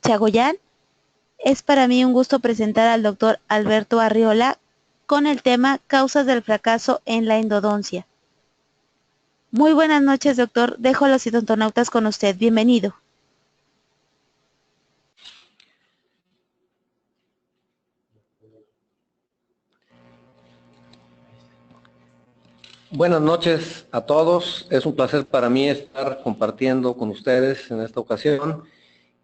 Chagoyán. Es para mí un gusto presentar al doctor Alberto Arriola con el tema Causas del fracaso en la endodoncia. Muy buenas noches, doctor. Dejo a los odontonautas con usted. Bienvenido. Buenas noches a todos. Es un placer para mí estar compartiendo con ustedes en esta ocasión.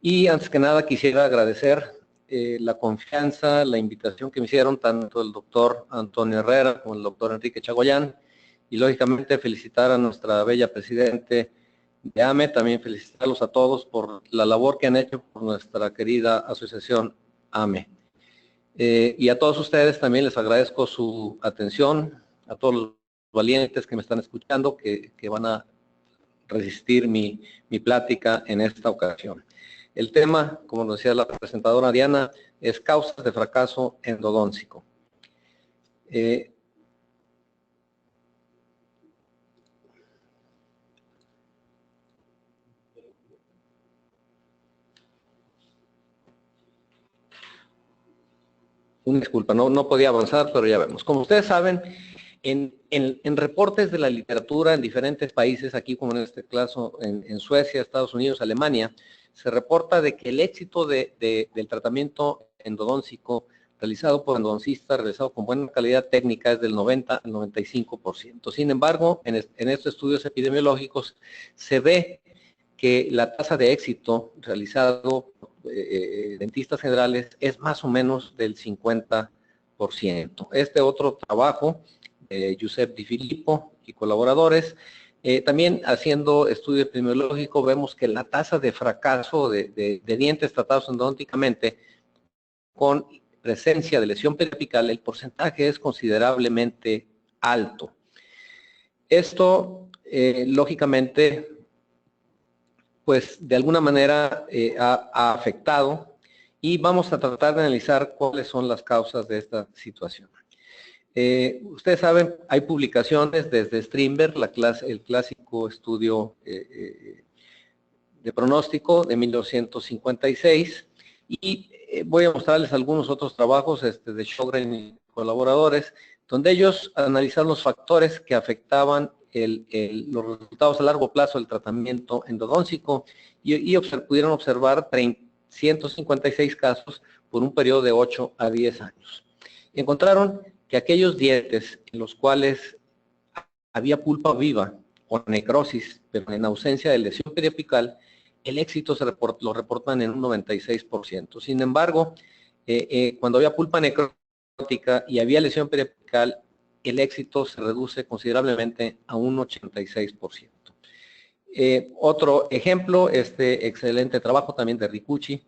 Y antes que nada quisiera agradecer la confianza, la invitación que me hicieron tanto el doctor Antonio Herrera como el doctor Enrique Chagoyán. Y lógicamente felicitar a nuestra bella presidente de AME, también felicitarlos a todos por la labor que han hecho por nuestra querida asociación AME. Y a todos ustedes también les agradezco su atención, a todos los valientes que me están escuchando, que van a resistir mi plática en esta ocasión. El tema, como nos decía la presentadora Diana, es causas de fracaso endodóncico. Una disculpa, no podía avanzar, pero ya vemos. Como ustedes saben, en reportes de la literatura en diferentes países, aquí como en este caso en Suecia, Estados Unidos, Alemania, se reporta de que el éxito del tratamiento endodóncico realizado por endodoncistas, realizado con buena calidad técnica, es del 90 al 95%. Sin embargo, en estos estudios epidemiológicos se ve que la tasa de éxito realizado dentistas generales es más o menos del 50%. Este otro trabajo, Giuseppe Di Filippo y colaboradores, también haciendo estudio epidemiológico, vemos que la tasa de fracaso de dientes tratados endodónticamente con presencia de lesión periapical, el porcentaje es considerablemente alto. Esto, lógicamente, pues de alguna manera ha afectado, y vamos a tratar de analizar cuáles son las causas de esta situación. Ustedes saben, hay publicaciones desde Strindberg, el clásico estudio de pronóstico de 1956, y voy a mostrarles algunos otros trabajos de Sjogren y colaboradores, donde ellos analizaron los factores que afectaban los resultados a largo plazo del tratamiento endodóncico, y pudieron observar 156 casos por un periodo de 8 a 10 años. Y encontraron que aquellos dientes en los cuales había pulpa viva o necrosis, pero en ausencia de lesión periapical, el éxito lo reportan en un 96%. Sin embargo, cuando había pulpa necrótica y había lesión periapical, el éxito se reduce considerablemente a un 86%. Otro ejemplo, este excelente trabajo también de Ricucci,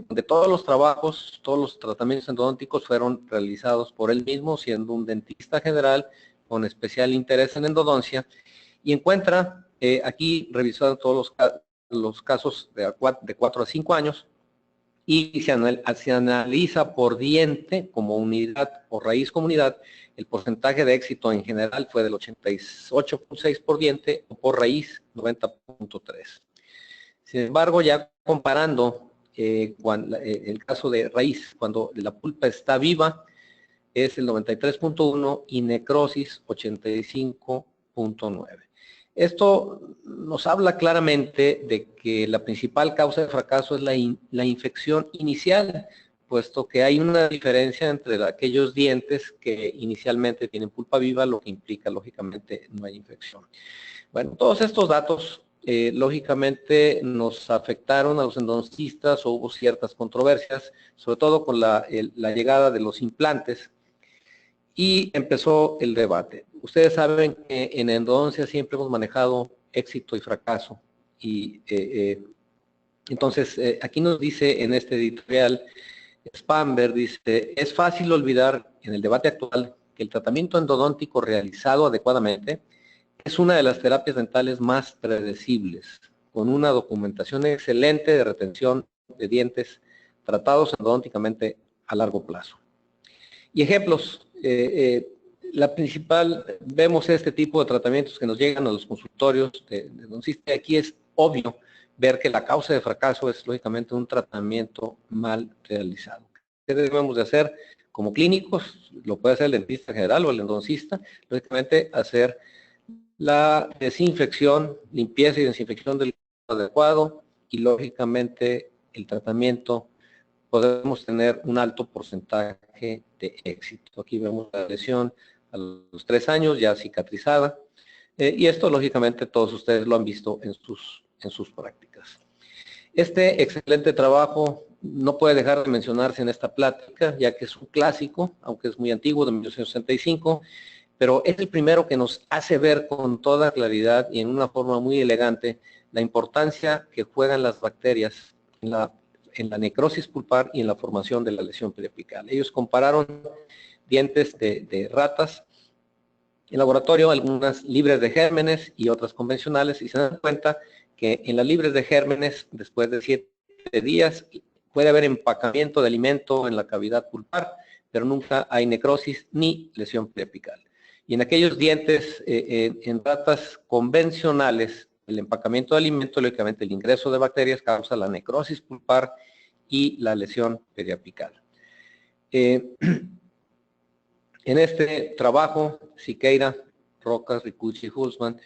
donde todos los trabajos, todos los tratamientos endodónticos fueron realizados por él mismo, siendo un dentista general con especial interés en endodoncia, y encuentra, aquí revisando todos los casos de 4 a 5 años, y se analiza por diente como unidad o raíz como unidad, el porcentaje de éxito en general fue del 88.6 por diente, o por raíz 90.3. Sin embargo, ya comparando el caso de raíz, cuando la pulpa está viva, es el 93.1 y necrosis 85.9. Esto nos habla claramente de que la principal causa de fracaso es la infección inicial, puesto que hay una diferencia entre aquellos dientes que inicialmente tienen pulpa viva, lo que implica, lógicamente, no hay infección. Bueno, todos estos datos, lógicamente, nos afectaron a los endodoncistas, o hubo ciertas controversias, sobre todo con la llegada de los implantes, y empezó el debate. Ustedes saben que en endodoncia siempre hemos manejado éxito y fracaso, y entonces aquí nos dice en este editorial, Spamberg dice: es fácil olvidar en el debate actual que el tratamiento endodóntico realizado adecuadamente es una de las terapias dentales más predecibles, con una documentación excelente de retención de dientes tratados endodónticamente a largo plazo. Y ejemplos, la principal, vemos este tipo de tratamientos que nos llegan a los consultorios de endodoncista. Aquí es obvio ver que la causa de fracaso es lógicamente un tratamiento mal realizado. ¿Qué debemos de hacer como clínicos? Lo puede hacer el dentista general o el endodoncista, lógicamente hacer la desinfección, limpieza y desinfección del adecuado y lógicamente el tratamiento podemos tener un alto porcentaje de éxito. Aquí vemos la lesión a los 3 años ya cicatrizada y esto lógicamente todos ustedes lo han visto en sus prácticas. Este excelente trabajo no puede dejar de mencionarse en esta plática, ya que es un clásico, aunque es muy antiguo, de 1965, pero es el primero que nos hace ver con toda claridad y en una forma muy elegante la importancia que juegan las bacterias en la necrosis pulpar y en la formación de la lesión periapical. Ellos compararon dientes de ratas en laboratorio, algunas libres de gérmenes y otras convencionales, y se dan cuenta que en las libres de gérmenes, después de 7 días, puede haber empacamiento de alimento en la cavidad pulpar, pero nunca hay necrosis ni lesión periapical. Y en aquellos dientes, en ratas convencionales, el empacamiento de alimento, lógicamente el ingreso de bacterias causa la necrosis pulpar y la lesión periapical. En este trabajo, Siqueira, Rocas, Ricucci y Hulsman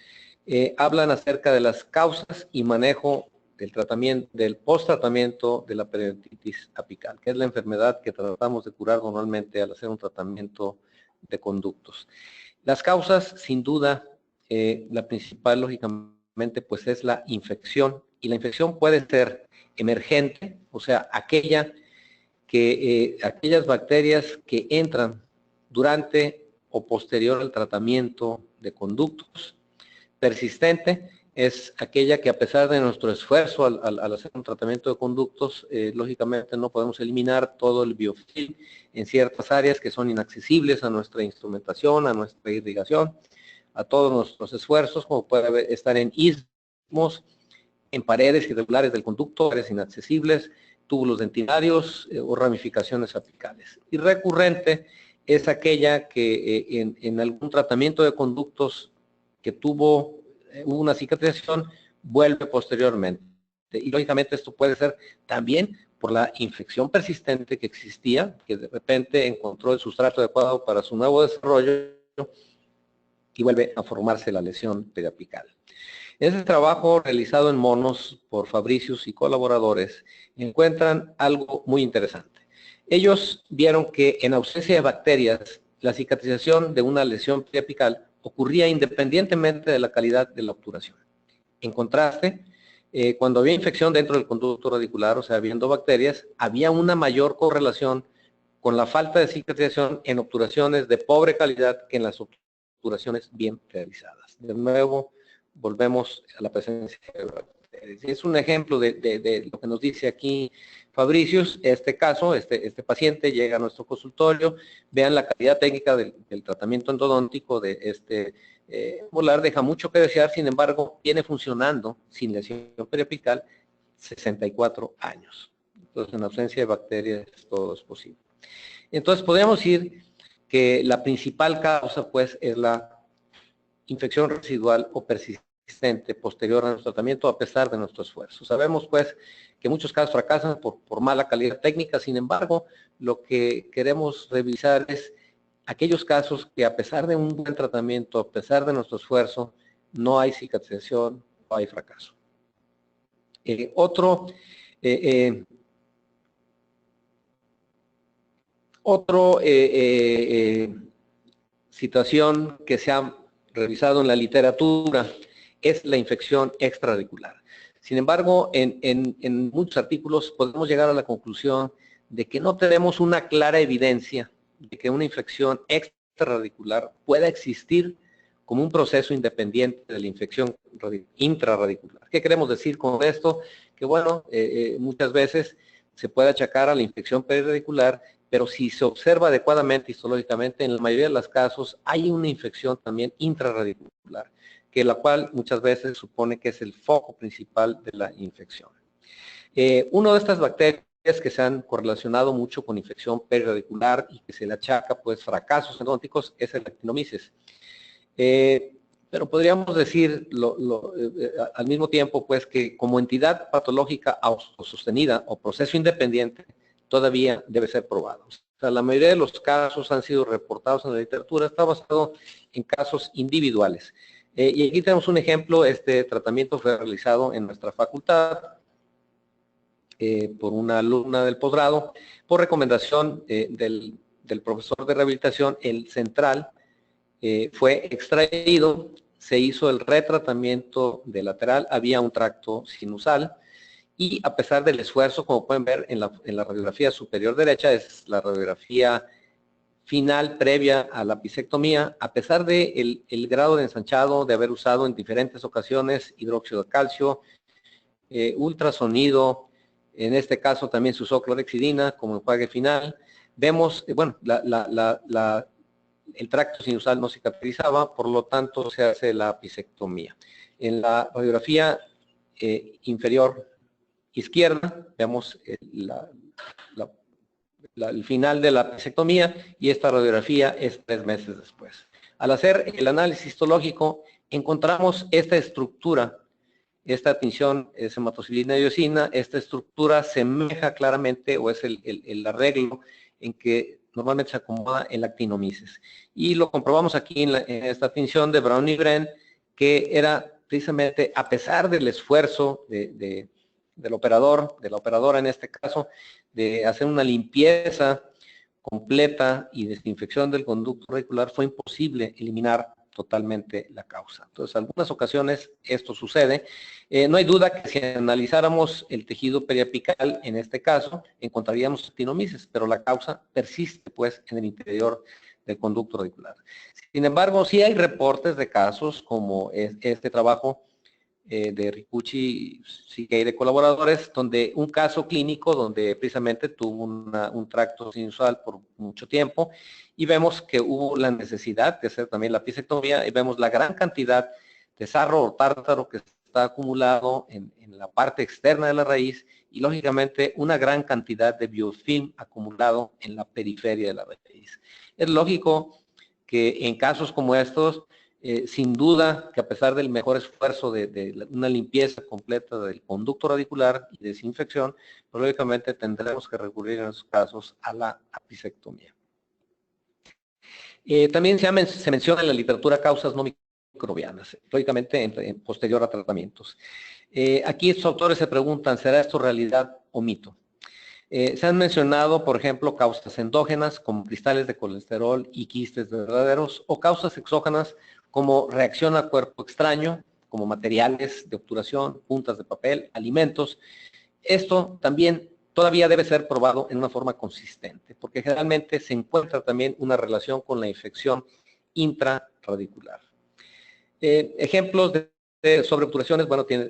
hablan acerca de las causas y manejo del tratamiento, del post-tratamiento de la periodontitis apical, que es la enfermedad que tratamos de curar normalmente al hacer un tratamiento de conductos. Las causas, sin duda, la principal, lógicamente, pues es la infección, y la infección puede ser emergente, o sea, aquellas bacterias que entran durante o posterior al tratamiento de conductos. Persistente es aquella que a pesar de nuestro esfuerzo al hacer un tratamiento de conductos, lógicamente no podemos eliminar todo el biofilm en ciertas áreas que son inaccesibles a nuestra instrumentación, a nuestra irrigación, a todos nuestros esfuerzos, como puede estar en istmos, en paredes irregulares del conducto, áreas inaccesibles, túbulos dentinarios o ramificaciones apicales. Y recurrente es aquella que en algún tratamiento de conductos que tuvo una cicatrización, vuelve posteriormente. Y lógicamente esto puede ser también por la infección persistente que existía, que de repente encontró el sustrato adecuado para su nuevo desarrollo y vuelve a formarse la lesión periapical. Ese trabajo realizado en monos por Fabricius y colaboradores encuentran algo muy interesante. Ellos vieron que en ausencia de bacterias, la cicatrización de una lesión periapical ocurría independientemente de la calidad de la obturación. En contraste, cuando había infección dentro del conducto radicular, o sea, habiendo bacterias, había una mayor correlación con la falta de cicatrización en obturaciones de pobre calidad que en las obturaciones bien realizadas. De nuevo, volvemos a la presencia de bacterias. Es un ejemplo de lo que nos dice aquí Fabricius. Este caso, este paciente llega a nuestro consultorio, vean la calidad técnica del tratamiento endodóntico de este molar, deja mucho que desear, sin embargo, viene funcionando sin lesión periapical 64 años. Entonces, en ausencia de bacterias, todo es posible. Entonces, podemos decir que la principal causa, pues, es la infección residual o persistente posterior a nuestro tratamiento a pesar de nuestro esfuerzo. Sabemos, pues, que muchos casos fracasan por mala calidad técnica, sin embargo, lo que queremos revisar es aquellos casos que a pesar de un buen tratamiento, a pesar de nuestro esfuerzo, no hay cicatrización o hay fracaso. Otro situación que se ha revisado en la literatura es la infección extraradicular. Sin embargo, en muchos artículos podemos llegar a la conclusión de que no tenemos una clara evidencia de que una infección extraradicular pueda existir como un proceso independiente de la infección intraradicular. ¿Qué queremos decir con esto? Que bueno, muchas veces se puede achacar a la infección periradicular, pero si se observa adecuadamente histológicamente, en la mayoría de los casos hay una infección también intraradicular, que la cual muchas veces supone que es el foco principal de la infección. Una de estas bacterias que se han correlacionado mucho con infección periradicular y que se le achaca pues fracasos endodónticos es el Actinomyces. pero podríamos decir al mismo tiempo pues que como entidad patológica autosostenida o proceso independiente todavía debe ser probado. O sea, la mayoría de los casos han sido reportados en la literatura, está basado en casos individuales. Y aquí tenemos un ejemplo, este tratamiento fue realizado en nuestra facultad por una alumna del posgrado, por recomendación del profesor de rehabilitación, el central fue extraído, se hizo el retratamiento de lateral, había un tracto sinusal, y a pesar del esfuerzo, como pueden ver en la radiografía superior derecha, es la radiografía final previa a la pisectomía, a pesar del grado de ensanchado, de haber usado en diferentes ocasiones hidróxido de calcio, ultrasonido, en este caso también se usó clorhexidina como enjuague final, vemos, bueno, el tracto sinusal no cicatrizaba, por lo tanto se hace la pisectomía. En la radiografía inferior izquierda vemos el final de la pisectomía y esta radiografía es 3 meses después. Al hacer el análisis histológico encontramos esta estructura, esta tinción es hematocilina y eosina, esta estructura semeja claramente o es el arreglo en que normalmente se acomoda en la actinomices. Y lo comprobamos aquí en esta tinción de Brown y Bren, que era precisamente a pesar del esfuerzo del operador, de la operadora en este caso, de hacer una limpieza completa y desinfección del conducto radicular, fue imposible eliminar totalmente la causa. Entonces, en algunas ocasiones esto sucede. No hay duda que si analizáramos el tejido periapical, en este caso, encontraríamos actinomices, pero la causa persiste, pues, en el interior del conducto radicular. Sin embargo, sí hay reportes de casos como este trabajo de Ricucci, Siquei de colaboradores, donde un caso clínico donde precisamente tuvo un tracto sinusal por mucho tiempo y vemos que hubo la necesidad de hacer también la pisectomía y vemos la gran cantidad de sarro o tártaro que está acumulado en la parte externa de la raíz y lógicamente una gran cantidad de biofilm acumulado en la periferia de la raíz. Es lógico que en casos como estos, sin duda que a pesar del mejor esfuerzo de una limpieza completa del conducto radicular y desinfección, pues, lógicamente tendremos que recurrir en esos casos a la apicectomía. También se menciona en la literatura causas no microbianas, lógicamente en posterior a tratamientos. Aquí estos autores se preguntan, ¿será esto realidad o mito? Se han mencionado, por ejemplo, causas endógenas como cristales de colesterol y quistes verdaderos o causas exógenas como reacción a cuerpo extraño, como materiales de obturación, puntas de papel, alimentos. Esto también todavía debe ser probado en una forma consistente, porque generalmente se encuentra también una relación con la infección intraradicular. Ejemplos de sobreobturaciones, bueno, tiene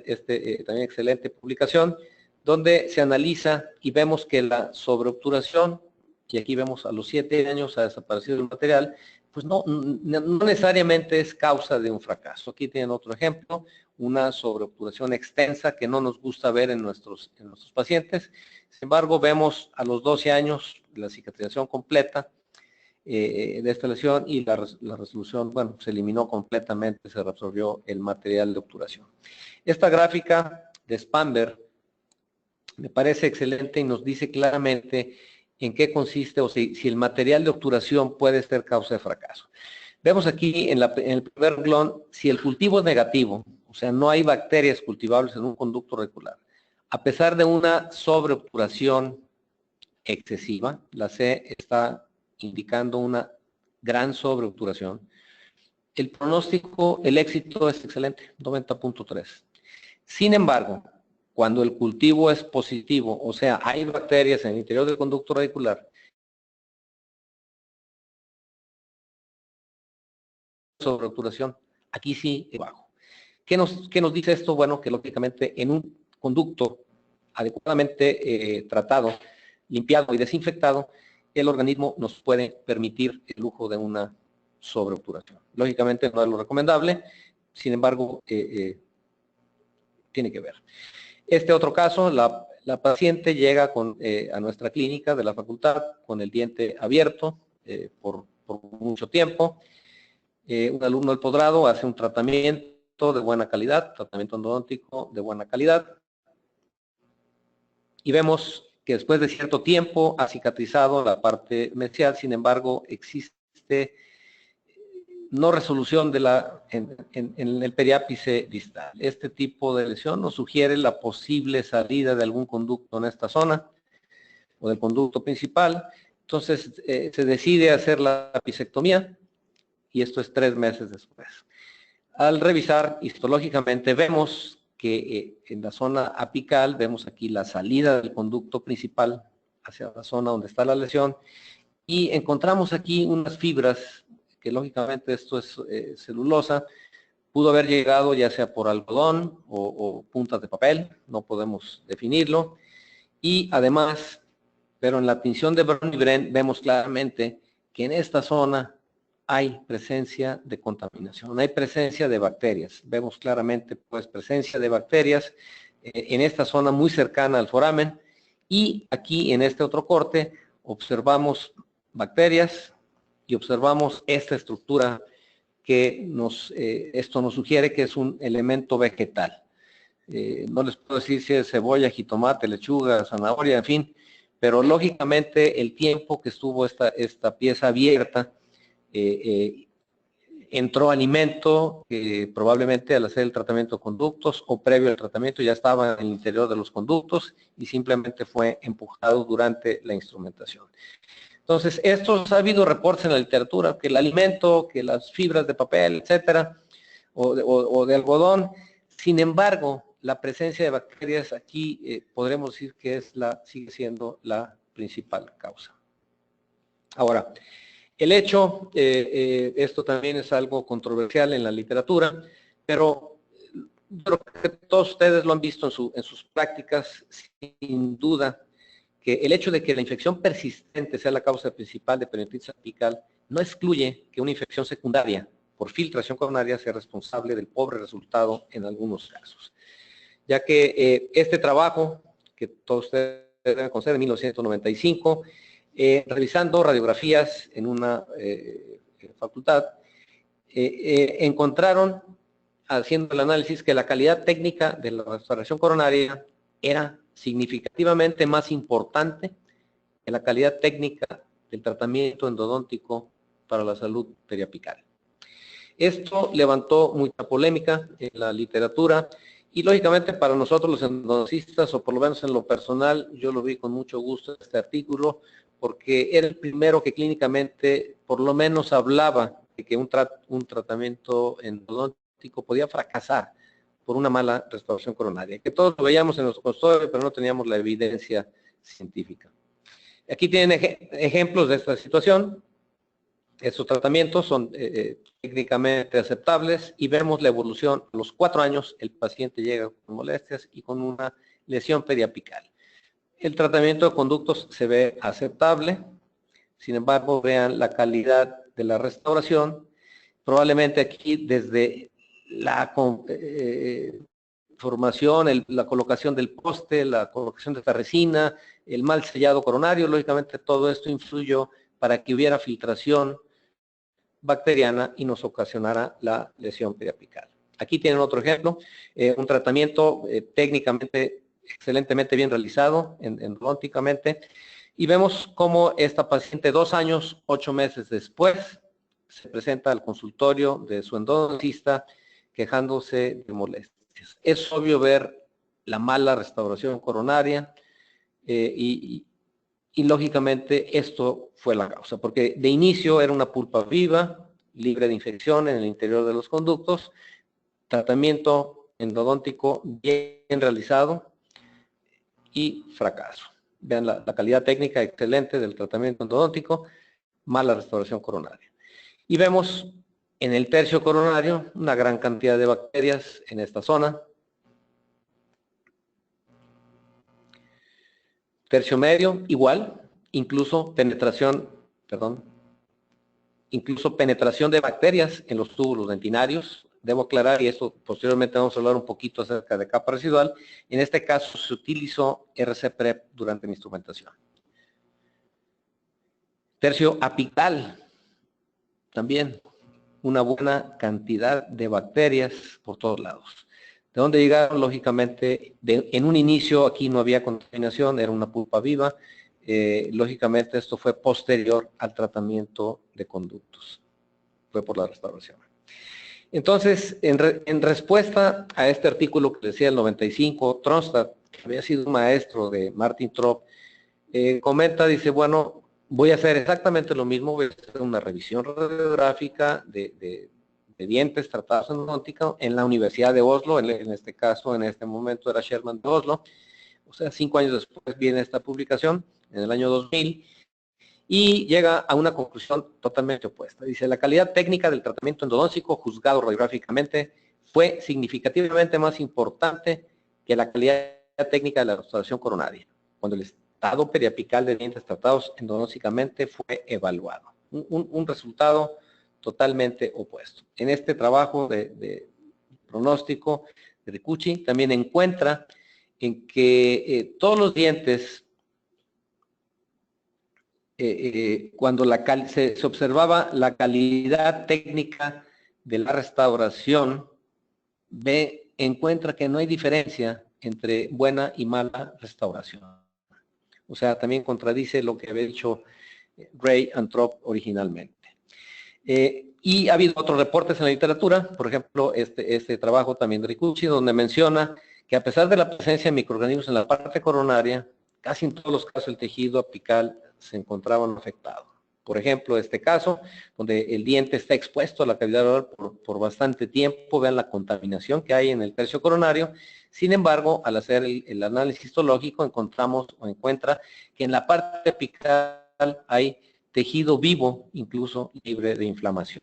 también excelente publicación, donde se analiza y vemos que la sobreobturación, y aquí vemos a los 7 años ha desaparecido el material, pues no necesariamente es causa de un fracaso. Aquí tienen otro ejemplo, una sobreobturación extensa que no nos gusta ver en nuestros pacientes. Sin embargo, vemos a los 12 años la cicatrización completa de esta lesión y la resolución, bueno, se eliminó completamente, se reabsorbió el material de obturación. Esta gráfica de Spamberg me parece excelente y nos dice claramente en qué consiste o si el material de obturación puede ser causa de fracaso. Vemos aquí en el primer renglón, si el cultivo es negativo, o sea, no hay bacterias cultivables en un conducto radicular, a pesar de una sobreobturación excesiva, la C está indicando una gran sobreobturación, el pronóstico, el éxito es excelente, 90.3. Sin embargo, cuando el cultivo es positivo, o sea, hay bacterias en el interior del conducto radicular, sobreobturación, aquí sí es bajo. ¿Qué nos dice esto? Bueno, que lógicamente en un conducto adecuadamente tratado, limpiado y desinfectado, el organismo nos puede permitir el lujo de una sobreobturación. Lógicamente no es lo recomendable, sin embargo, tiene que ver. Este otro caso, la paciente llega a nuestra clínica de la facultad con el diente abierto por mucho tiempo. un alumno del posgrado hace un tratamiento de buena calidad, tratamiento endodóntico de buena calidad, y vemos que después de cierto tiempo ha cicatrizado la parte mesial. Sin embargo, existe no resolución en el periápice distal. Este tipo de lesión nos sugiere la posible salida de algún conducto en esta zona o del conducto principal. Entonces se decide hacer la apicectomía, y esto es 3 meses después. Al revisar histológicamente vemos que en la zona apical vemos aquí la salida del conducto principal hacia la zona donde está la lesión, y encontramos aquí unas fibras que lógicamente esto es celulosa. Pudo haber llegado ya sea por algodón o puntas de papel, no podemos definirlo. Y además, pero en la tinción de Brown y Bren vemos claramente que en esta zona hay presencia de contaminación, hay presencia de bacterias. Vemos claramente pues presencia de bacterias en esta zona muy cercana al foramen, y aquí en este otro corte observamos bacterias y observamos esta estructura que esto nos sugiere que es un elemento vegetal. No les puedo decir si es cebolla, jitomate, lechuga, zanahoria, en fin, pero lógicamente el tiempo que estuvo esta pieza abierta, entró alimento que probablemente al hacer el tratamiento de conductos o previo al tratamiento ya estaba en el interior de los conductos y simplemente fue empujado durante la instrumentación. Entonces, ha habido reportes en la literatura que el alimento, que las fibras de papel, etcétera, o de algodón. Sin embargo, la presencia de bacterias aquí podremos decir que sigue siendo la principal causa. Ahora, el hecho, esto también es algo controversial en la literatura, pero yo creo que todos ustedes lo han visto en sus prácticas, sin duda, que el hecho de que la infección persistente sea la causa principal de peritonitis apical no excluye que una infección secundaria por filtración coronaria sea responsable del pobre resultado en algunos casos. Ya que este trabajo, que todos ustedes deben conocer, de 1995, revisando radiografías en una facultad, encontraron, haciendo el análisis, que la calidad técnica de la restauración coronaria era significativamente más importante que la calidad técnica del tratamiento endodóntico para la salud periapical. Esto levantó mucha polémica en la literatura y lógicamente para nosotros los endodoncistas, o por lo menos en lo personal, yo lo vi con mucho gusto este artículo, porque era el primero que clínicamente por lo menos hablaba de que un tratamiento endodóntico podía fracasar por una mala restauración coronaria, que todos lo veíamos en los consultorios, pero no teníamos la evidencia científica. Aquí tienen ejemplos de esta situación. Estos tratamientos son técnicamente aceptables y vemos la evolución. A los 4 años el paciente llega con molestias y con una lesión periapical. El tratamiento de conductos se ve aceptable. Sin embargo, vean la calidad de la restauración. Probablemente aquí desde la formación, la colocación del poste, la colocación de esta resina, el mal sellado coronario, lógicamente todo esto influyó para que hubiera filtración bacteriana y nos ocasionara la lesión periapical. Aquí tienen otro ejemplo, un tratamiento técnicamente excelentemente bien realizado, endodónticamente, y vemos cómo esta paciente 2 años, 8 meses después, se presenta al consultorio de su endodoncista quejándose de molestias. Es obvio ver la mala restauración coronaria y lógicamente esto fue la causa, porque de inicio era una pulpa viva, libre de infección en el interior de los conductos, tratamiento endodóntico bien realizado y fracaso. Vean la calidad técnica excelente del tratamiento endodóntico, mala restauración coronaria. Y vemos en el tercio coronario una gran cantidad de bacterias en esta zona. Tercio medio, igual, incluso penetración de bacterias en los túbulos dentinarios. Debo aclarar, y esto posteriormente vamos a hablar un poquito acerca de capa residual, en este caso se utilizó RC-PREP durante mi instrumentación. Tercio apical, también una buena cantidad de bacterias por todos lados. ¿De dónde llegaron? Lógicamente, en un inicio aquí no había contaminación, era una pulpa viva. Lógicamente esto fue posterior al tratamiento de conductos. Fue por la restauración. Entonces, en respuesta a este artículo que decía el 95, Tronstad, que había sido un maestro de Martin Trop, comenta, dice, bueno, voy a hacer exactamente lo mismo, voy a hacer una revisión radiográfica de dientes tratados en endodóntica en la Universidad de Oslo, en este caso, en este momento era Sherman de Oslo. O sea, 5 años después viene esta publicación, en el año 2000, y llega a una conclusión totalmente opuesta. Dice, la calidad técnica del tratamiento endodóntico juzgado radiográficamente fue significativamente más importante que la calidad técnica de la restauración coronaria, cuando el estado periapical de dientes tratados endodónticamente fue evaluado. Un resultado totalmente opuesto. En este trabajo de pronóstico de Ricucci también encuentra en que todos los dientes, cuando se observaba la calidad técnica de la restauración, encuentra que no hay diferencia entre buena y mala restauración. O sea, también contradice lo que había dicho Ray and Trop originalmente. Y ha habido otros reportes en la literatura, por ejemplo, este trabajo también de Ricucci, donde menciona que a pesar de la presencia de microorganismos en la parte coronaria, casi en todos los casos el tejido apical se encontraba afectado. Por ejemplo, este caso, donde el diente está expuesto a la cavidad oral por bastante tiempo, vean la contaminación que hay en el tercio coronario. Sin embargo, al hacer el análisis histológico, encuentra que en la parte apical hay tejido vivo, incluso libre de inflamación.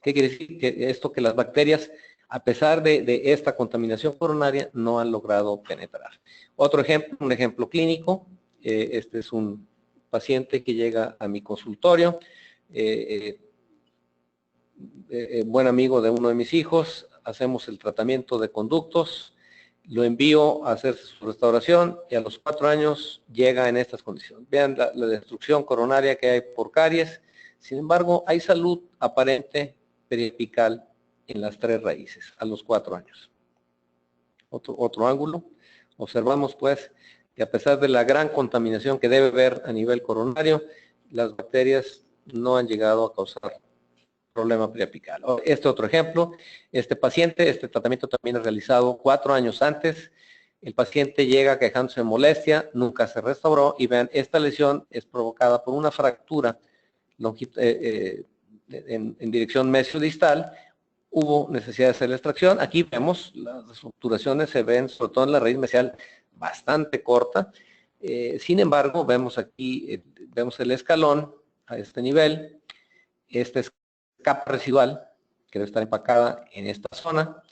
¿Qué quiere decir? Que esto, que las bacterias, a pesar de esta contaminación coronaria, no han logrado penetrar. Otro ejemplo, un ejemplo clínico, este es un paciente que llega a mi consultorio, buen amigo de uno de mis hijos, hacemos el tratamiento de conductos, lo envío a hacer su restauración y a los 4 años llega en estas condiciones. Vean la destrucción coronaria que hay por caries. Sin embargo, hay salud aparente periapical en las 3 raíces a los 4 años. Otro ángulo. Observamos pues que a pesar de la gran contaminación que debe haber a nivel coronario, las bacterias no han llegado a causar problema periapical. Este otro ejemplo, este tratamiento también es realizado 4 años antes. El paciente llega quejándose de molestia, nunca se restauró, y vean, esta lesión es provocada por una fractura en dirección mesiodistal. Hubo necesidad de hacer la extracción. Aquí vemos las obturaciones, se ven sobre todo en la raíz mesial bastante corta. Sin embargo, vemos aquí, vemos el escalón a este nivel. Este es capa residual que debe estar empacada en esta zona,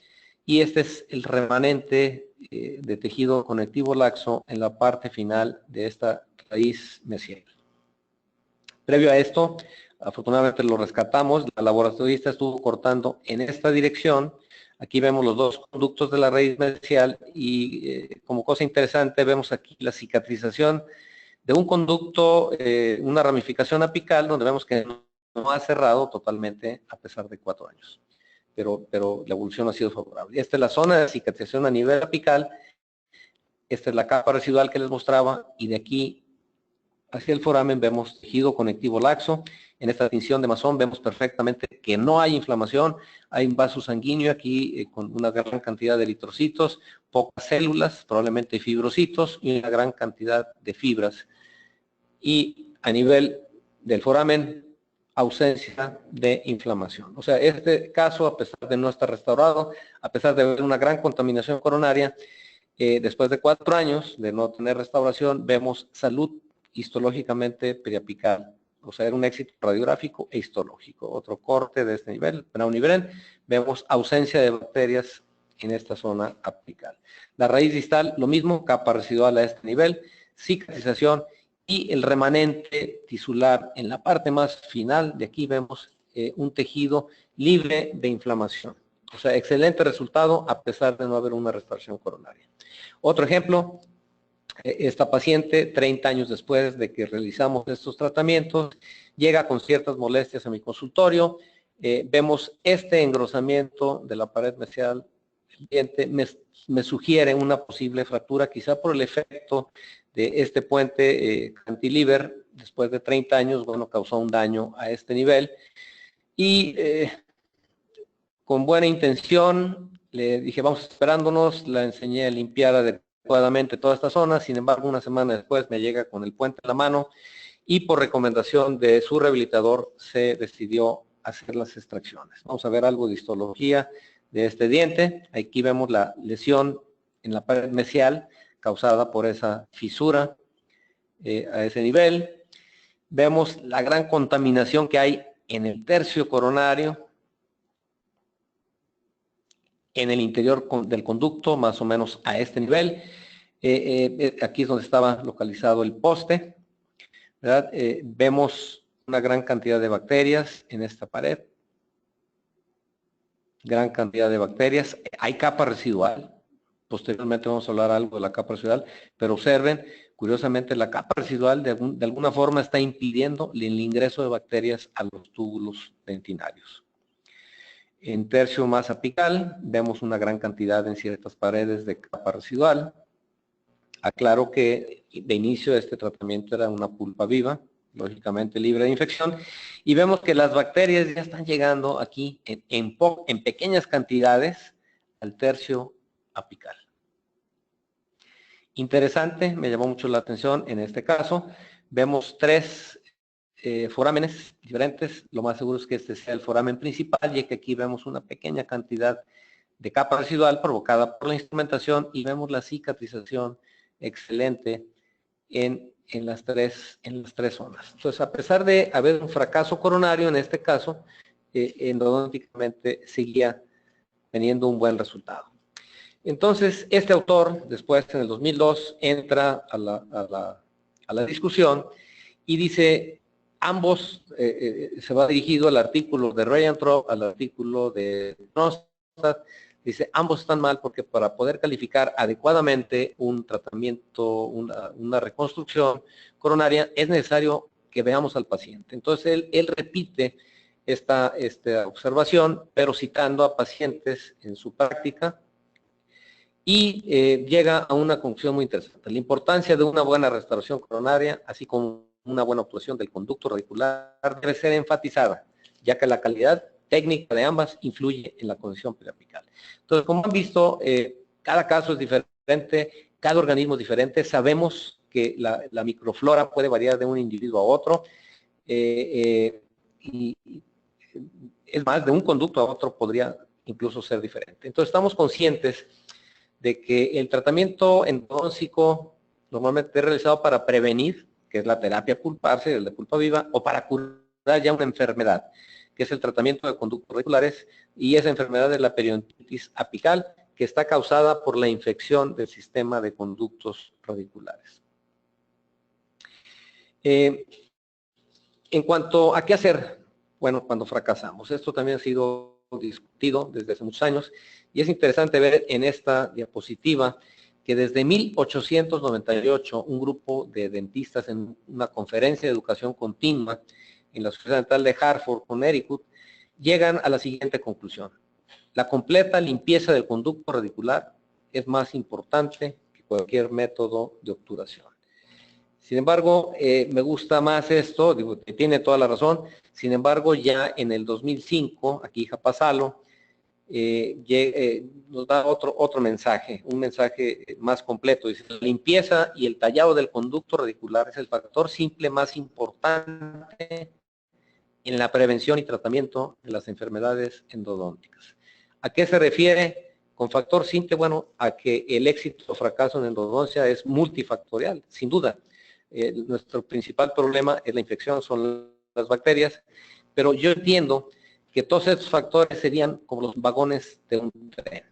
y este es el remanente de tejido conectivo laxo en la parte final de esta raíz mesial. Previo a esto, afortunadamente lo rescatamos, la laboratorista estuvo cortando en esta dirección. Aquí vemos los 2 conductos de la raíz mesial y como cosa interesante vemos aquí la cicatrización de un conducto, una ramificación apical, donde vemos que no ha cerrado totalmente a pesar de 4 años, pero la evolución ha sido favorable. Esta es la zona de cicatrización a nivel apical, esta es la capa residual que les mostraba, y de aquí hacia el foramen vemos tejido conectivo laxo. En esta tinción de Masson vemos perfectamente que no hay inflamación, hay un vaso sanguíneo aquí con una gran cantidad de eritrocitos, pocas células, probablemente fibrocitos, y una gran cantidad de fibras. Y a nivel del foramen, ausencia de inflamación. O sea, este caso, a pesar de no estar restaurado, a pesar de haber una gran contaminación coronaria, después de 4 años de no tener restauración, vemos salud histológicamente periapical. O sea, era un éxito radiográfico e histológico. Otro corte de este nivel, Brown y Bren, vemos ausencia de bacterias en esta zona apical. La raíz distal, lo mismo, capa residual a este nivel, cicatrización, y el remanente tisular en la parte más final. De aquí vemos un tejido libre de inflamación. O sea, excelente resultado a pesar de no haber una restauración coronaria. Otro ejemplo, esta paciente, 30 años después de que realizamos estos tratamientos, llega con ciertas molestias a mi consultorio. vemos este engrosamiento de la pared mesial del diente, me sugiere una posible fractura, quizá por el efecto de este puente cantilever, después de 30 años, bueno, causó un daño a este nivel. Y con buena intención, le dije, vamos esperándonos, la enseñé a limpiar adecuadamente toda esta zona, sin embargo, una semana después me llega con el puente en la mano y por recomendación de su rehabilitador se decidió hacer las extracciones. Vamos a ver algo de histología de este diente. Aquí vemos la lesión en la pared mesial causada por esa fisura a ese nivel. Vemos la gran contaminación que hay en el tercio coronario, en el interior del conducto, más o menos a este nivel. Aquí es donde estaba localizado el poste, ¿verdad? Vemos una gran cantidad de bacterias en esta pared. Gran cantidad de bacterias. Hay capa residual. Posteriormente vamos a hablar algo de la capa residual, pero observen, curiosamente, la capa residual de alguna forma está impidiendo el ingreso de bacterias a los túbulos dentinarios. En tercio más apical vemos una gran cantidad en ciertas paredes de capa residual. Aclaro que de inicio este tratamiento era una pulpa viva, lógicamente libre de infección, y vemos que las bacterias ya están llegando aquí en pequeñas cantidades al tercio apical. Interesante, me llamó mucho la atención en este caso. Vemos tres forámenes diferentes. Lo más seguro es que este sea el foramen principal, ya que aquí vemos una pequeña cantidad de capa residual provocada por la instrumentación y vemos la cicatrización excelente en las tres zonas. Entonces, a pesar de haber un fracaso coronario en este caso, endodónticamente seguía teniendo un buen resultado. Entonces, este autor, después en el 2002, entra a la discusión y dice, ambos, se va dirigido al artículo de Reintroop, al artículo de Kronstadt, dice, ambos están mal porque para poder calificar adecuadamente un tratamiento, una reconstrucción coronaria, es necesario que veamos al paciente. Entonces, él repite esta observación, pero citando a pacientes en su práctica, y llega a una conclusión muy interesante. La importancia de una buena restauración coronaria, así como una buena obturación del conducto radicular, debe ser enfatizada, ya que la calidad técnica de ambas influye en la condición periapical. Entonces, como han visto, cada caso es diferente, cada organismo es diferente, sabemos que la microflora puede variar de un individuo a otro, y es más, de un conducto a otro podría incluso ser diferente. Entonces, estamos conscientes de que el tratamiento endodóntico normalmente es realizado para prevenir, que es la terapia pulpar, el de pulpa viva, o para curar ya una enfermedad, que es el tratamiento de conductos radiculares, y esa enfermedad es la periodontitis apical, que está causada por la infección del sistema de conductos radiculares. En cuanto a qué hacer, bueno, cuando fracasamos, esto también ha sido discutido desde hace muchos años, y es interesante ver en esta diapositiva que desde 1898 un grupo de dentistas en una conferencia de educación continua en la Sociedad Dental de Hartford, Connecticut, llegan a la siguiente conclusión. La completa limpieza del conducto radicular es más importante que cualquier método de obturación. Sin embargo, me gusta más esto, digo, tiene toda la razón. Sin embargo, ya en el 2005, aquí Japasalo, nos da otro mensaje, un mensaje más completo. Dice, la limpieza y el tallado del conducto radicular es el factor simple más importante en la prevención y tratamiento de las enfermedades endodónticas. ¿A qué se refiere con factor simple? Bueno, a que el éxito o fracaso en endodoncia es multifactorial, sin duda. Nuestro principal problema es la infección, son las bacterias, pero yo entiendo que todos estos factores serían como los vagones de un tren.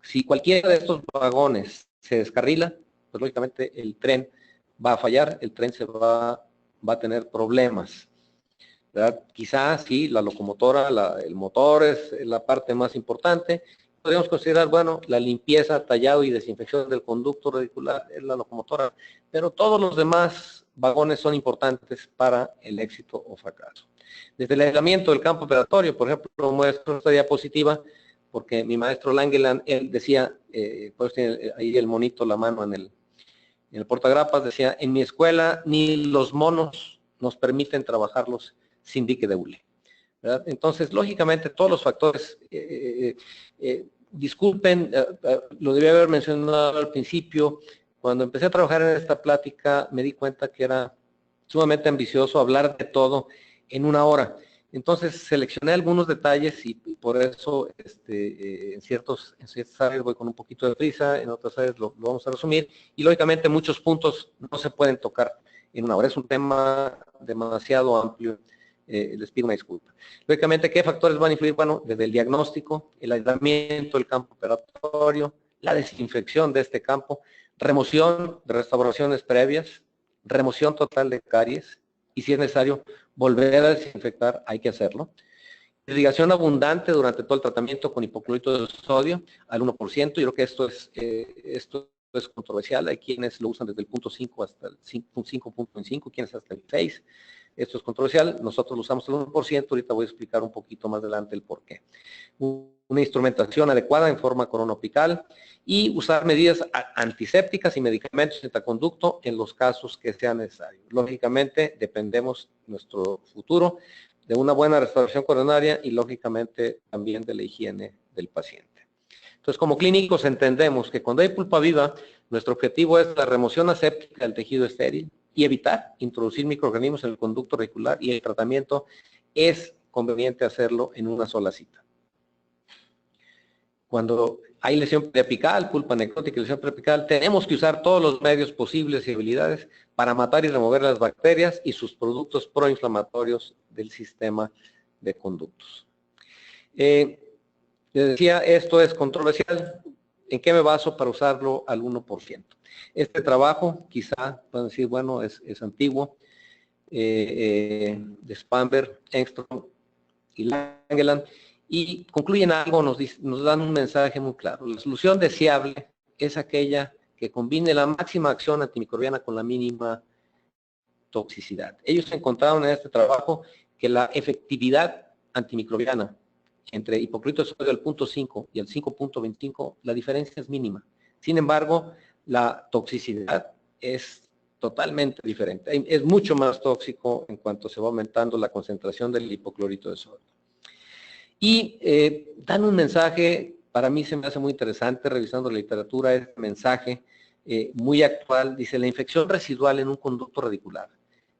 Si cualquiera de estos vagones se descarrila, pues lógicamente el tren va a fallar, el tren va a tener problemas, ¿verdad? Quizás sí, la locomotora, el motor es la parte más importante. Podríamos considerar, bueno, la limpieza, tallado y desinfección del conducto radicular es la locomotora, pero todos los demás vagones son importantes para el éxito o fracaso. Desde el aislamiento del campo operatorio, por ejemplo, muestro esta diapositiva, porque mi maestro Langeland, él decía, pues tiene ahí el monito, la mano en el portagrapas, decía, en mi escuela ni los monos nos permiten trabajarlos sin dique de hule, ¿verdad? Entonces, lógicamente, todos los factores, disculpen, lo debía haber mencionado al principio, cuando empecé a trabajar en esta plática, me di cuenta que era sumamente ambicioso hablar de todo en una hora. Entonces seleccioné algunos detalles y por eso en ciertas áreas voy con un poquito de prisa, en otras áreas lo vamos a resumir y lógicamente muchos puntos no se pueden tocar en una hora. Es un tema demasiado amplio, les pido una disculpa. Lógicamente, ¿qué factores van a influir? Bueno, desde el diagnóstico, el aislamiento, el campo operatorio, la desinfección de este campo, remoción de restauraciones previas, remoción total de caries y si es necesario volver a desinfectar, hay que hacerlo. Irrigación abundante durante todo el tratamiento con hipoclorito de sodio al 1%. Yo creo que esto es controversial. Hay quienes lo usan desde el punto 5 hasta el 5.5, quienes hasta el 6. Esto es controversial. Nosotros lo usamos al 1%. Ahorita voy a explicar un poquito más adelante el por qué. Una instrumentación adecuada en forma coronopical y usar medidas antisépticas y medicamentos de intraconducto en los casos que sean necesarios. Lógicamente, dependemos nuestro futuro de una buena restauración coronaria y lógicamente también de la higiene del paciente. Entonces, como clínicos entendemos que cuando hay pulpa viva, nuestro objetivo es la remoción aséptica del tejido estéril y evitar introducir microorganismos en el conducto reticular y el tratamiento es conveniente hacerlo en una sola cita. Cuando hay lesión preapical, pulpa necrótica y lesión preapical, tenemos que usar todos los medios posibles y habilidades para matar y remover las bacterias y sus productos proinflamatorios del sistema de conductos. Les decía, esto es controversial. ¿En qué me baso para usarlo al 1%? Este trabajo, quizá pueden decir, bueno, es antiguo, de Spanberg, Engström y Langeland, y concluyen algo, nos dan un mensaje muy claro. La solución deseable es aquella que combine la máxima acción antimicrobiana con la mínima toxicidad. Ellos encontraron en este trabajo que la efectividad antimicrobiana entre hipoclorito de sodio al 0.5 y al 5.25, la diferencia es mínima. Sin embargo, la toxicidad es totalmente diferente. Es mucho más tóxico en cuanto se va aumentando la concentración del hipoclorito de sodio. Y dan un mensaje, para mí se me hace muy interesante, revisando la literatura, este mensaje muy actual, dice, la infección residual en un conducto radicular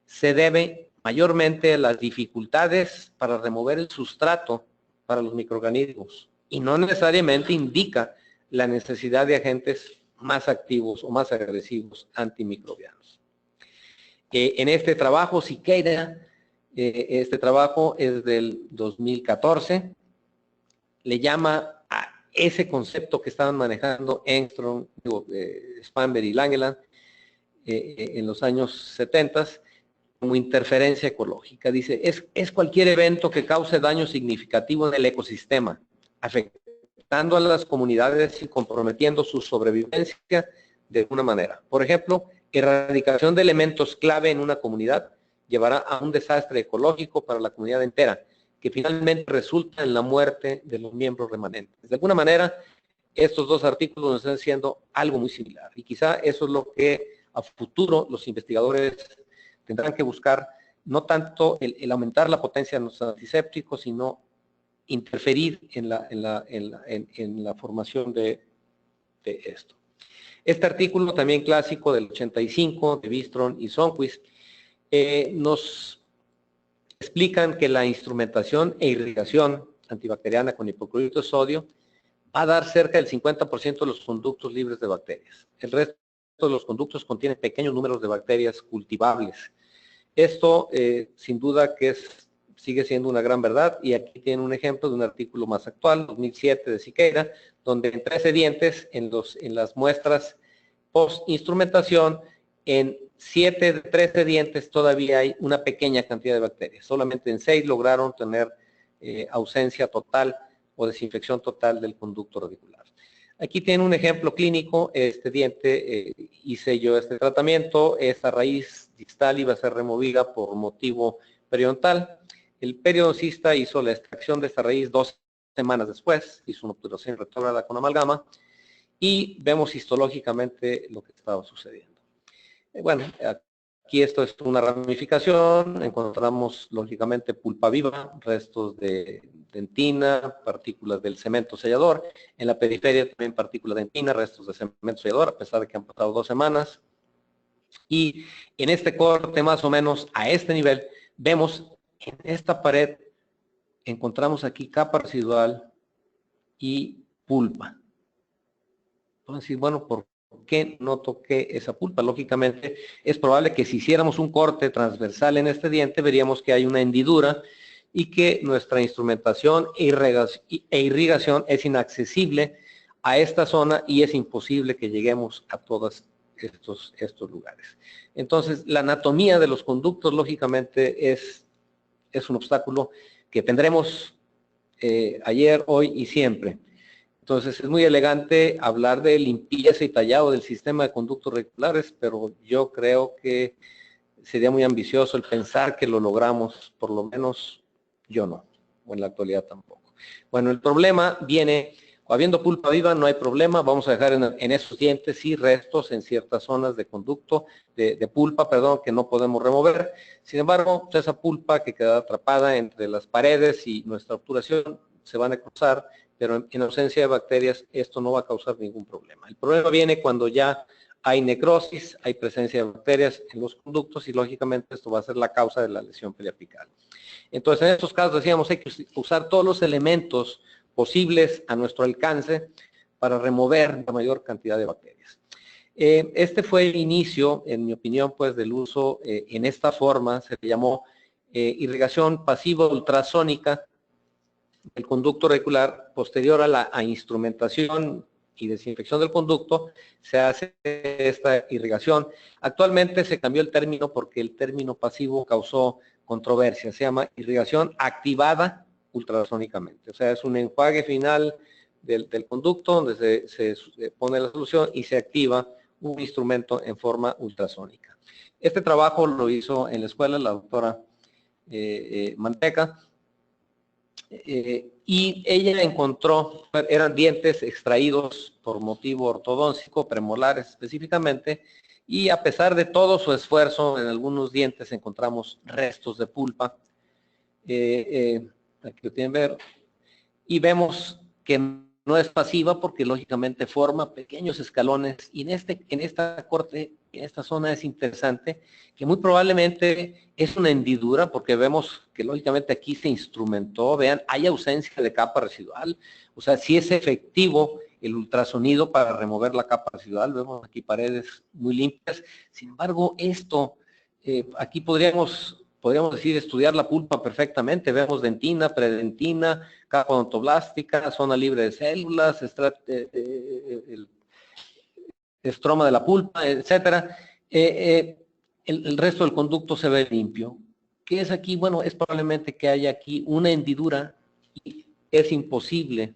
se debe mayormente a las dificultades para remover el sustrato para los microorganismos y no necesariamente indica la necesidad de agentes más activos o más agresivos antimicrobianos. En este trabajo, Siqueira, este trabajo es del 2014, le llama a ese concepto que estaban manejando Engström, Spanberg y Langeland en los años 70 como interferencia ecológica. Dice, es cualquier evento que cause daño significativo en el ecosistema, afectando a las comunidades y comprometiendo su sobrevivencia de alguna manera. Por ejemplo, erradicación de elementos clave en una comunidad llevará a un desastre ecológico para la comunidad entera, que finalmente resulta en la muerte de los miembros remanentes. De alguna manera, estos dos artículos nos están diciendo algo muy similar. Y quizá eso es lo que a futuro los investigadores tendrán que buscar, no tanto el aumentar la potencia de los antisépticos, sino interferir en la formación de esto. Este artículo, también clásico del 85, de Bistron y Sundquist, nos explican que la instrumentación e irrigación antibacteriana con hipoclorito de sodio va a dar cerca del 50% de los conductos libres de bacterias. El resto de los conductos contienen pequeños números de bacterias cultivables. Esto, sin duda, que sigue siendo una gran verdad, y aquí tiene un ejemplo de un artículo más actual, 2007, de Siqueira, donde en 13 dientes, en las muestras post-instrumentación, en 7 de 13 dientes todavía hay una pequeña cantidad de bacterias. Solamente en 6 lograron tener ausencia total o desinfección total del conducto radicular. Aquí tiene un ejemplo clínico. Este diente, hice yo este tratamiento. Esta raíz distal iba a ser removida por motivo periodontal. El periodoncista hizo la extracción de esta raíz 2 semanas después, hizo una obturación retrógrada con amalgama y vemos histológicamente lo que estaba sucediendo. Bueno, aquí esto es una ramificación, encontramos lógicamente pulpa viva, restos de dentina, partículas del cemento sellador, en la periferia también partículas de dentina, restos de cemento sellador, a pesar de que han pasado 2 semanas. Y en este corte, más o menos a este nivel, vemos en esta pared, encontramos aquí capa residual y pulpa. Entonces, bueno, ¿por qué no toqué esa pulpa? Lógicamente, es probable que si hiciéramos un corte transversal en este diente, veríamos que hay una hendidura y que nuestra instrumentación e irrigación es inaccesible a esta zona y es imposible que lleguemos a todos estos lugares. Entonces, la anatomía de los conductos, lógicamente, es un obstáculo que tendremos ayer, hoy y siempre. Entonces es muy elegante hablar de limpieza y tallado del sistema de conductos regulares, pero yo creo que sería muy ambicioso el pensar que lo logramos, por lo menos yo no, o en la actualidad tampoco. Bueno, el problema viene, habiendo pulpa viva no hay problema, vamos a dejar en esos dientes sí restos en ciertas zonas de conducto, de pulpa, perdón, que no podemos remover. Sin embargo, esa pulpa que queda atrapada entre las paredes y nuestra obturación se van a cruzar, pero en ausencia de bacterias esto no va a causar ningún problema. El problema viene cuando ya hay necrosis, hay presencia de bacterias en los conductos y lógicamente esto va a ser la causa de la lesión periapical. Entonces en estos casos decíamos hay que usar todos los elementos posibles a nuestro alcance para remover la mayor cantidad de bacterias. Este fue el inicio, en mi opinión, pues del uso en esta forma, se le llamó irrigación pasiva ultrasónica del conducto reticular. Posterior a la instrumentación y desinfección del conducto, se hace esta irrigación. Actualmente se cambió el término porque el término pasivo causó controversia. Se llama irrigación activada ultrasónicamente. O sea, es un enjuague final del conducto donde se pone la solución y se activa un instrumento en forma ultrasónica. Este trabajo lo hizo en la escuela la doctora Manteca, y ella encontró, eran dientes extraídos por motivo ortodóntico, premolares específicamente, y a pesar de todo su esfuerzo, en algunos dientes encontramos restos de pulpa, aquí lo tienen ver, y vemos que no es pasiva porque lógicamente forma pequeños escalones, y en esta corte, en esta zona es interesante, que muy probablemente es una hendidura, porque vemos que lógicamente aquí se instrumentó, vean, hay ausencia de capa residual, o sea, sí es efectivo el ultrasonido para remover la capa residual, vemos aquí paredes muy limpias. Sin embargo, esto, aquí podríamos decir, estudiar la pulpa perfectamente, vemos dentina, predentina, capa odontoblástica, zona libre de células, el estroma de la pulpa, etcétera. El resto del conducto se ve limpio. ¿Qué es aquí? Bueno, es probablemente que haya aquí una hendidura y es imposible,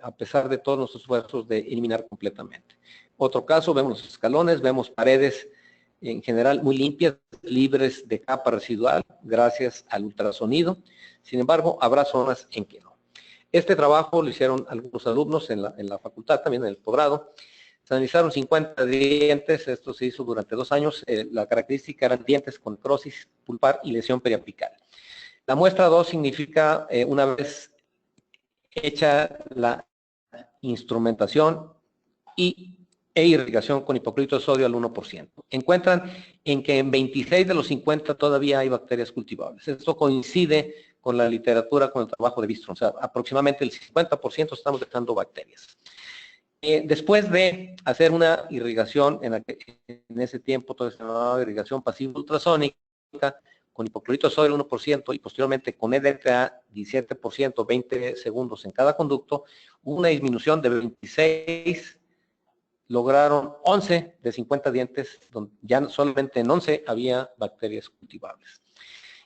a pesar de todos nuestros esfuerzos, de eliminar completamente. Otro caso, vemos los escalones, vemos paredes en general muy limpias, libres de capa residual, gracias al ultrasonido. Sin embargo, habrá zonas en que no. Este trabajo lo hicieron algunos alumnos en la facultad, también en el posgrado. Se analizaron 50 dientes, esto se hizo durante 2 años. La característica eran dientes con necrosis pulpar y lesión periapical. La muestra 2 significa una vez hecha la instrumentación e irrigación con hipoclorito de sodio al 1%. Encuentran en que en 26 de los 50 todavía hay bacterias cultivables. Esto coincide con la literatura, con el trabajo de Bistrom. O sea, aproximadamente el 50% estamos dejando bacterias. Después de hacer una irrigación, en ese tiempo todo se llamaba irrigación pasiva ultrasónica, con hipoclorito de sodio del 1% y posteriormente con EDTA 17%, 20 segundos en cada conducto, hubo una disminución de 26, lograron 11 de 50 dientes, donde ya solamente en 11 había bacterias cultivables.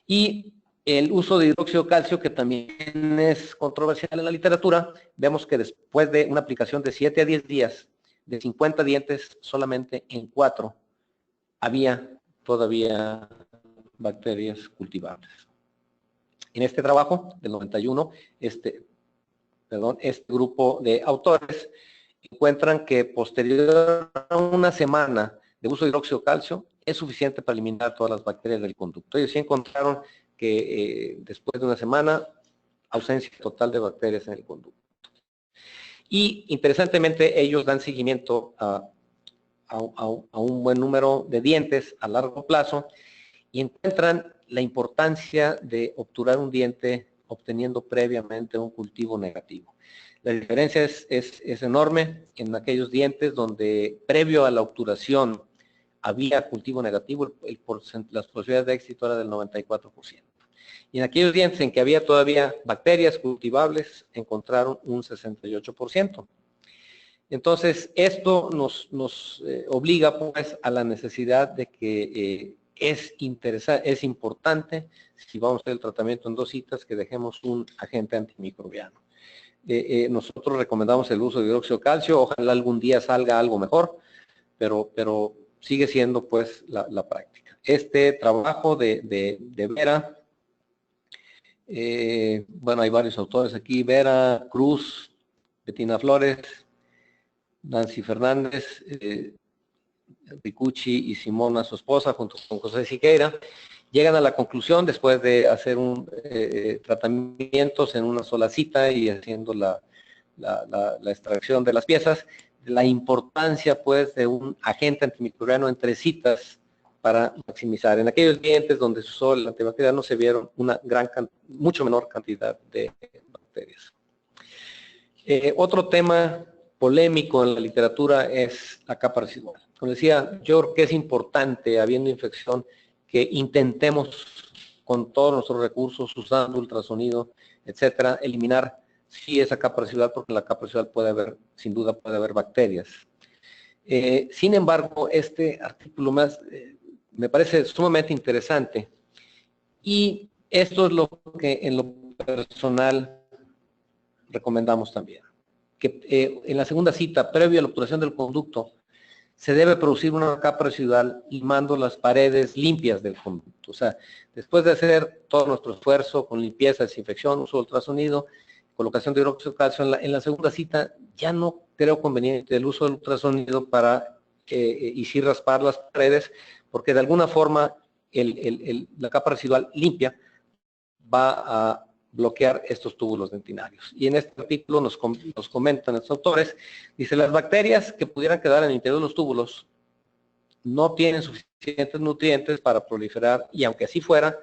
Y el uso de hidróxido de calcio, que también es controversial en la literatura, vemos que después de una aplicación de 7 a 10 días, de 50 dientes, solamente en 4 había todavía bacterias cultivables. En este trabajo del 91, este grupo de autores encuentran que posterior a una semana de uso de hidróxido de calcio es suficiente para eliminar todas las bacterias del conducto. Ellos sí encontraron que después de una semana, ausencia total de bacterias en el conducto. Y interesantemente ellos dan seguimiento a un buen número de dientes a largo plazo y encuentran la importancia de obturar un diente obteniendo previamente un cultivo negativo. La diferencia es enorme en aquellos dientes donde previo a la obturación había cultivo negativo, las posibilidades de éxito eran del 94%. Y en aquellos dientes en que había todavía bacterias cultivables, encontraron un 68%. Entonces, esto nos obliga pues a la necesidad de que es importante, si vamos a hacer el tratamiento en 2 citas, que dejemos un agente antimicrobiano. Nosotros recomendamos el uso de hidróxido de calcio, ojalá algún día salga algo mejor, pero sigue siendo pues la práctica. Este trabajo de Vera, bueno, hay varios autores aquí, Vera, Cruz, Bettina Flores, Nancy Fernández, Ricucci y Simona, su esposa, junto con José Siqueira, llegan a la conclusión, después de hacer tratamientos en una sola cita y haciendo la extracción de las piezas, la importancia pues de un agente antimicrobiano entre citas para maximizar. En aquellos dientes donde se usó el antibacteriano se vieron una mucho menor cantidad de bacterias. Otro tema polémico en la literatura es la capa residual. Como decía, yo creo que es importante, habiendo infección, que intentemos con todos nuestros recursos, usando ultrasonido, etcétera, eliminar sí esa capa residual, porque en la capa residual sin duda puede haber bacterias. Sin embargo, este artículo me parece sumamente interesante y esto es lo que en lo personal recomendamos también. Que en la segunda cita, previo a la obturación del conducto, se debe producir una capa residual limando las paredes limpias del conducto. O sea, después de hacer todo nuestro esfuerzo con limpieza, desinfección, uso de ultrasonido, colocación de hidróxido de calcio, en la segunda cita ya no creo conveniente el uso del ultrasonido para y sí raspar las paredes, porque de alguna forma la capa residual limpia va a bloquear estos túbulos dentinarios. Y en este artículo nos comentan los autores, dice, las bacterias que pudieran quedar en el interior de los túbulos no tienen suficientes nutrientes para proliferar, y aunque así fuera,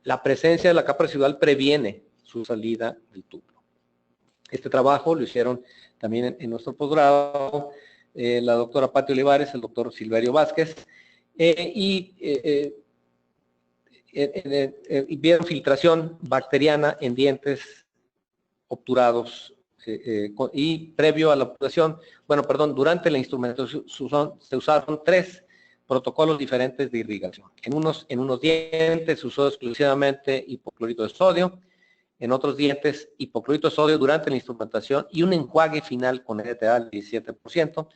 la presencia de la capa residual previene su salida del túbulo. Este trabajo lo hicieron también en nuestro posgrado, la doctora Pati Olivares, el doctor Silverio Vázquez, y vieron filtración bacteriana en dientes obturados y previo a la obturación, durante la instrumentación se usaron 3 protocolos diferentes de irrigación. En unos dientes se usó exclusivamente hipoclorito de sodio, en otros dientes hipoclorito de sodio durante la instrumentación y un enjuague final con EDTA al 17%,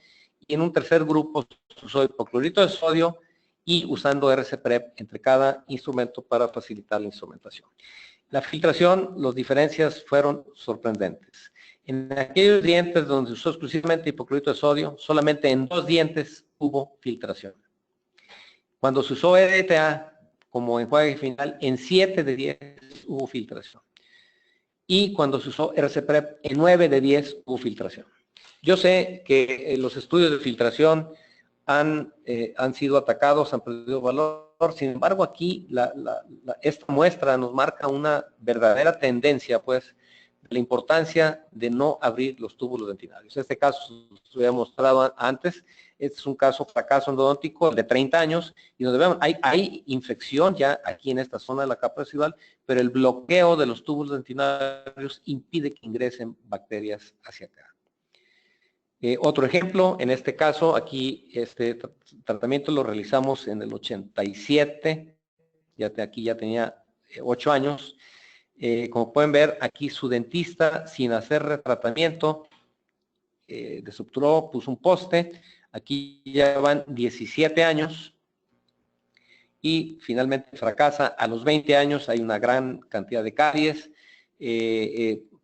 y en un tercer grupo se usó hipoclorito de sodio y usando RC-PREP entre cada instrumento para facilitar la instrumentación. La filtración, las diferencias fueron sorprendentes. En aquellos dientes donde se usó exclusivamente hipoclorito de sodio, solamente en 2 dientes hubo filtración. Cuando se usó EDTA como enjuague final, en 7 de 10 hubo filtración. Y cuando se usó RC-PREP, en 9 de 10 hubo filtración. Yo sé que los estudios de filtración han sido atacados, han perdido valor. Sin embargo, aquí esta muestra nos marca una verdadera tendencia, pues, de la importancia de no abrir los túbulos dentinarios. Este caso se había mostrado antes. Este es un fracaso endodóntico de 30 años, y donde vemos, hay infección ya aquí en esta zona de la capa residual, pero el bloqueo de los túbulos dentinarios impide que ingresen bacterias hacia acá. Otro ejemplo, en este caso, aquí este tratamiento lo realizamos en el 87, aquí ya tenía 8 años. Como pueden ver, aquí su dentista, sin hacer retratamiento, desobturó, puso un poste. Aquí ya van 17 años y finalmente fracasa. A los 20 años hay una gran cantidad de caries.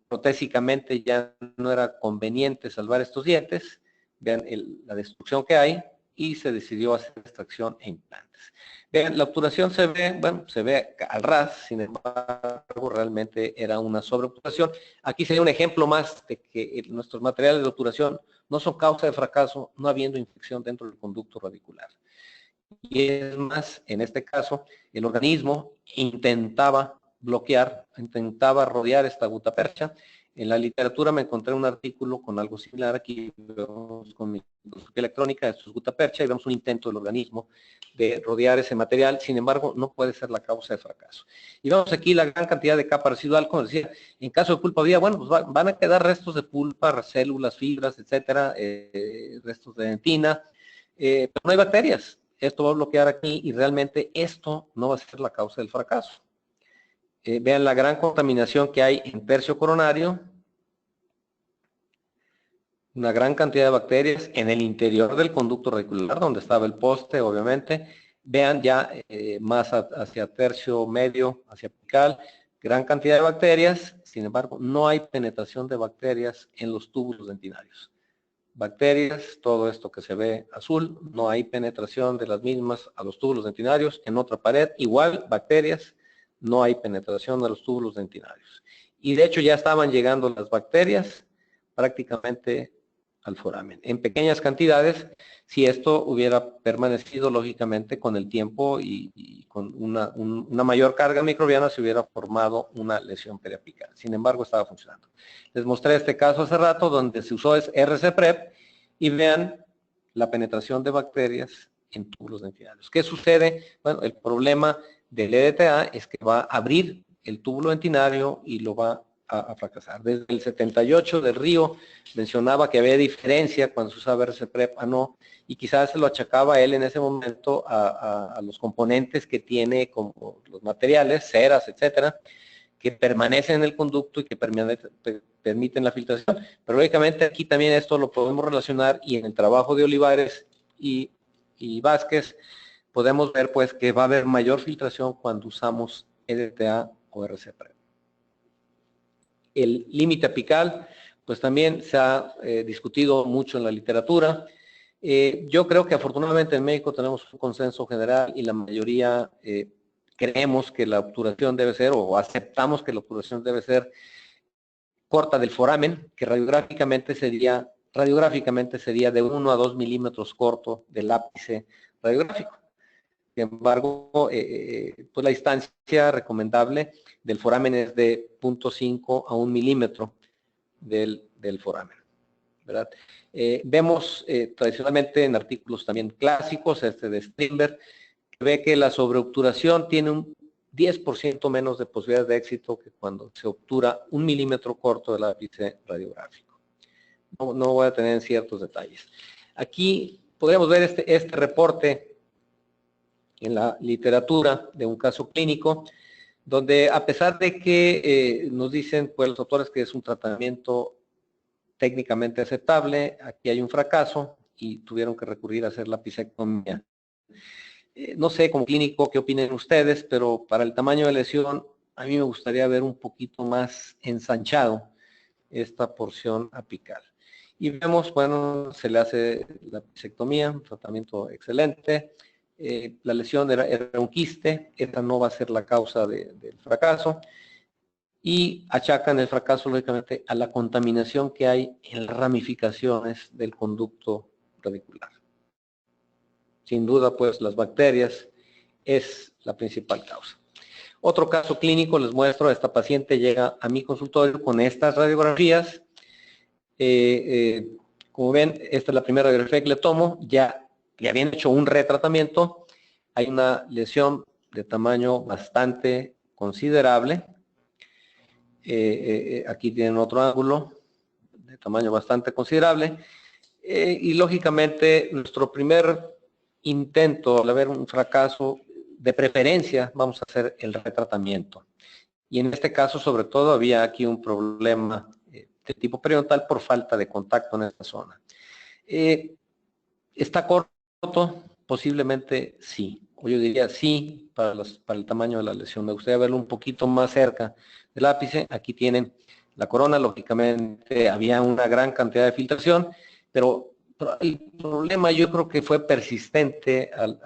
Protésicamente ya no era conveniente salvar estos dientes. Vean la destrucción que hay y se decidió hacer extracción e implantes. Vean, la obturación se ve, bueno, se ve al ras, sin embargo, realmente era una sobreobturación. Aquí sería un ejemplo más de que nuestros materiales de obturación no son causa de fracaso, no habiendo infección dentro del conducto radicular. Y es más, en este caso, el organismo intentaba bloquear, intentaba rodear esta gutapercha. En la literatura me encontré un artículo con algo similar. Aquí vemos con microscopía electrónica, esto es gutapercha, y vemos un intento del organismo de rodear ese material. Sin embargo, no puede ser la causa de fracaso. Y vemos aquí la gran cantidad de capa residual, como decía, en caso de pulpa viva, bueno, pues van a quedar restos de pulpa, células, fibras, etcétera, restos de dentina, pero no hay bacterias. Esto va a bloquear aquí y realmente esto no va a ser la causa del fracaso. Vean la gran contaminación que hay en tercio coronario, una gran cantidad de bacterias en el interior del conducto radicular, donde estaba el poste, obviamente. Vean ya más hacia tercio medio, hacia apical, gran cantidad de bacterias. Sin embargo, no hay penetración de bacterias en los túbulos dentinarios. Bacterias, todo esto que se ve azul, no hay penetración de las mismas a los túbulos dentinarios. En otra pared, igual, bacterias, no hay penetración a los túbulos dentinarios. Y de hecho ya estaban llegando las bacterias prácticamente al foramen. En pequeñas cantidades, si esto hubiera permanecido lógicamente con el tiempo y con una mayor carga microbiana, se hubiera formado una lesión periapical. Sin embargo, estaba funcionando. Les mostré este caso hace rato donde se usó RC-PREP y vean la penetración de bacterias en túbulos dentinarios. ¿Qué sucede? Bueno, el problema del EDTA es que va a abrir el túbulo dentinario y lo va a fracasar. Desde el 78 del Río mencionaba que había diferencia cuando se usaba RC-PREP a no, y quizás se lo achacaba él en ese momento a los componentes que tiene, como los materiales, ceras, etcétera, que permanecen en el conducto y que permiten la filtración. Pero lógicamente aquí también esto lo podemos relacionar, y en el trabajo de Olivares y Vázquez podemos ver pues que va a haber mayor filtración cuando usamos EDTA o RC-PREP. El límite apical, pues también se ha discutido mucho en la literatura. Yo creo que afortunadamente en México tenemos un consenso general y la mayoría creemos que la obturación debe ser, o aceptamos que la obturación debe ser corta del foramen, que radiográficamente sería de 1 a 2 milímetros corto del ápice radiográfico. Sin embargo, pues la distancia recomendable del foramen es de 0.5 a 1 milímetro del foramen, ¿verdad? Vemos tradicionalmente en artículos también clásicos, de Strindberg, que ve que la sobreobturación tiene un 10% menos de posibilidades de éxito que cuando se obtura 1 milímetro corto del ápice radiográfico. No voy a tener en ciertos detalles. Aquí podríamos ver este reporte en la literatura de un caso clínico, donde a pesar de que nos dicen pues los autores que es un tratamiento técnicamente aceptable, aquí hay un fracaso y tuvieron que recurrir a hacer la apicectomía. No sé, como clínico, qué opinen ustedes, pero para el tamaño de lesión, a mí me gustaría ver un poquito más ensanchado esta porción apical. Y vemos, bueno, se le hace la apicectomía, un tratamiento excelente. La lesión era un quiste, esta no va a ser la causa del fracaso. Y achacan el fracaso, lógicamente, a la contaminación que hay en las ramificaciones del conducto radicular. Sin duda, pues, las bacterias es la principal causa. Otro caso clínico, les muestro, esta paciente llega a mi consultorio con estas radiografías. Como ven, esta es la primera radiografía que le tomo, ya le habían hecho un retratamiento, hay una lesión de tamaño bastante considerable, aquí tienen otro ángulo de tamaño bastante considerable, y lógicamente nuestro primer intento al haber un fracaso, de preferencia vamos a hacer el retratamiento, y en este caso sobre todo había aquí un problema de tipo periodontal por falta de contacto en esta zona. ¿Está corto? Posiblemente sí. o yo diría sí, para el tamaño de la lesión. Me gustaría verlo un poquito más cerca del ápice. Aquí tienen la corona, lógicamente había una gran cantidad de filtración, pero el problema yo creo que fue persistente al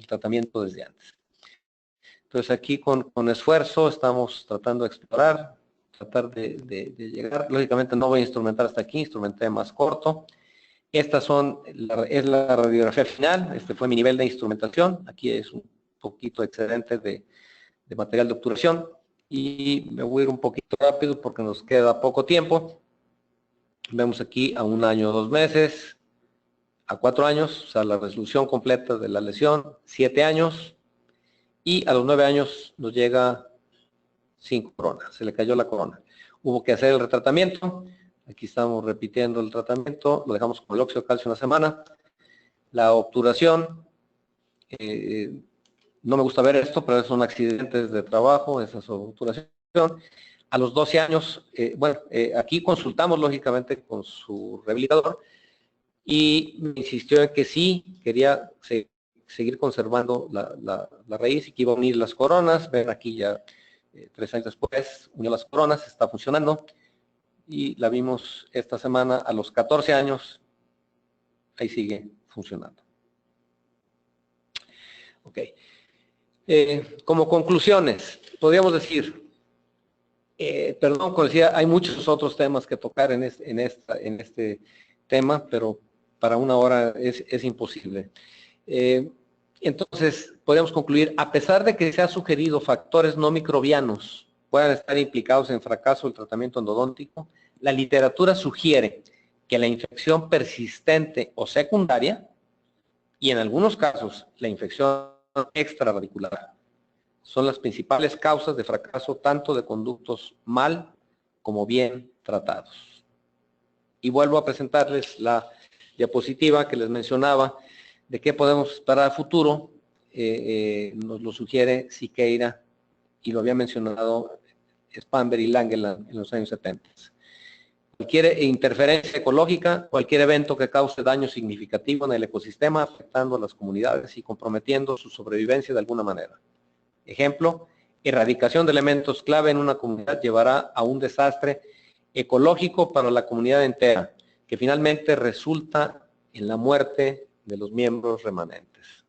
tratamiento desde antes. Entonces aquí con esfuerzo estamos tratando de explorar, tratar de llegar. Lógicamente no voy a instrumentar hasta aquí, instrumenté más corto. Estas es la radiografía final. Este fue mi nivel de instrumentación. Aquí es un poquito excedente de material de obturación. Y me voy a ir un poquito rápido porque nos queda poco tiempo. Vemos aquí a 1 año, 2 meses, a 4 años, o sea, la resolución completa de la lesión, 7 años. Y a los 9 años nos llega 5 coronas. Se le cayó la corona. Hubo que hacer el retratamiento. Aquí estamos repitiendo el tratamiento, lo dejamos con el óxido de calcio una semana. La obturación, no me gusta ver esto, pero son accidentes de trabajo, esa es obturación. A los 12 años, aquí consultamos lógicamente con su rehabilitador y me insistió en que sí, quería seguir conservando la raíz y que iba a unir las coronas. Ven aquí ya 3 años después, unió las coronas, está funcionando. Y la vimos esta semana a los 14 años, ahí sigue funcionando. Ok. Como conclusiones, podríamos decir, perdón, como decía, hay muchos otros temas que tocar en este tema, pero para 1 hora es imposible. Entonces, podríamos concluir, a pesar de que se ha sugerido factores no microbianos puedan estar implicados en fracaso del tratamiento endodóntico, la literatura sugiere que la infección persistente o secundaria, y en algunos casos la infección extraradicular, son las principales causas de fracaso tanto de conductos mal como bien tratados. Y vuelvo a presentarles la diapositiva que les mencionaba de qué podemos esperar a futuro. Nos lo sugiere Siqueira y lo había mencionado Spanberg y Langeland en los años 70. Cualquier interferencia ecológica, cualquier evento que cause daño significativo en el ecosistema, afectando a las comunidades y comprometiendo su sobrevivencia de alguna manera. Ejemplo, erradicación de elementos clave en una comunidad llevará a un desastre ecológico para la comunidad entera, que finalmente resulta en la muerte de los miembros remanentes.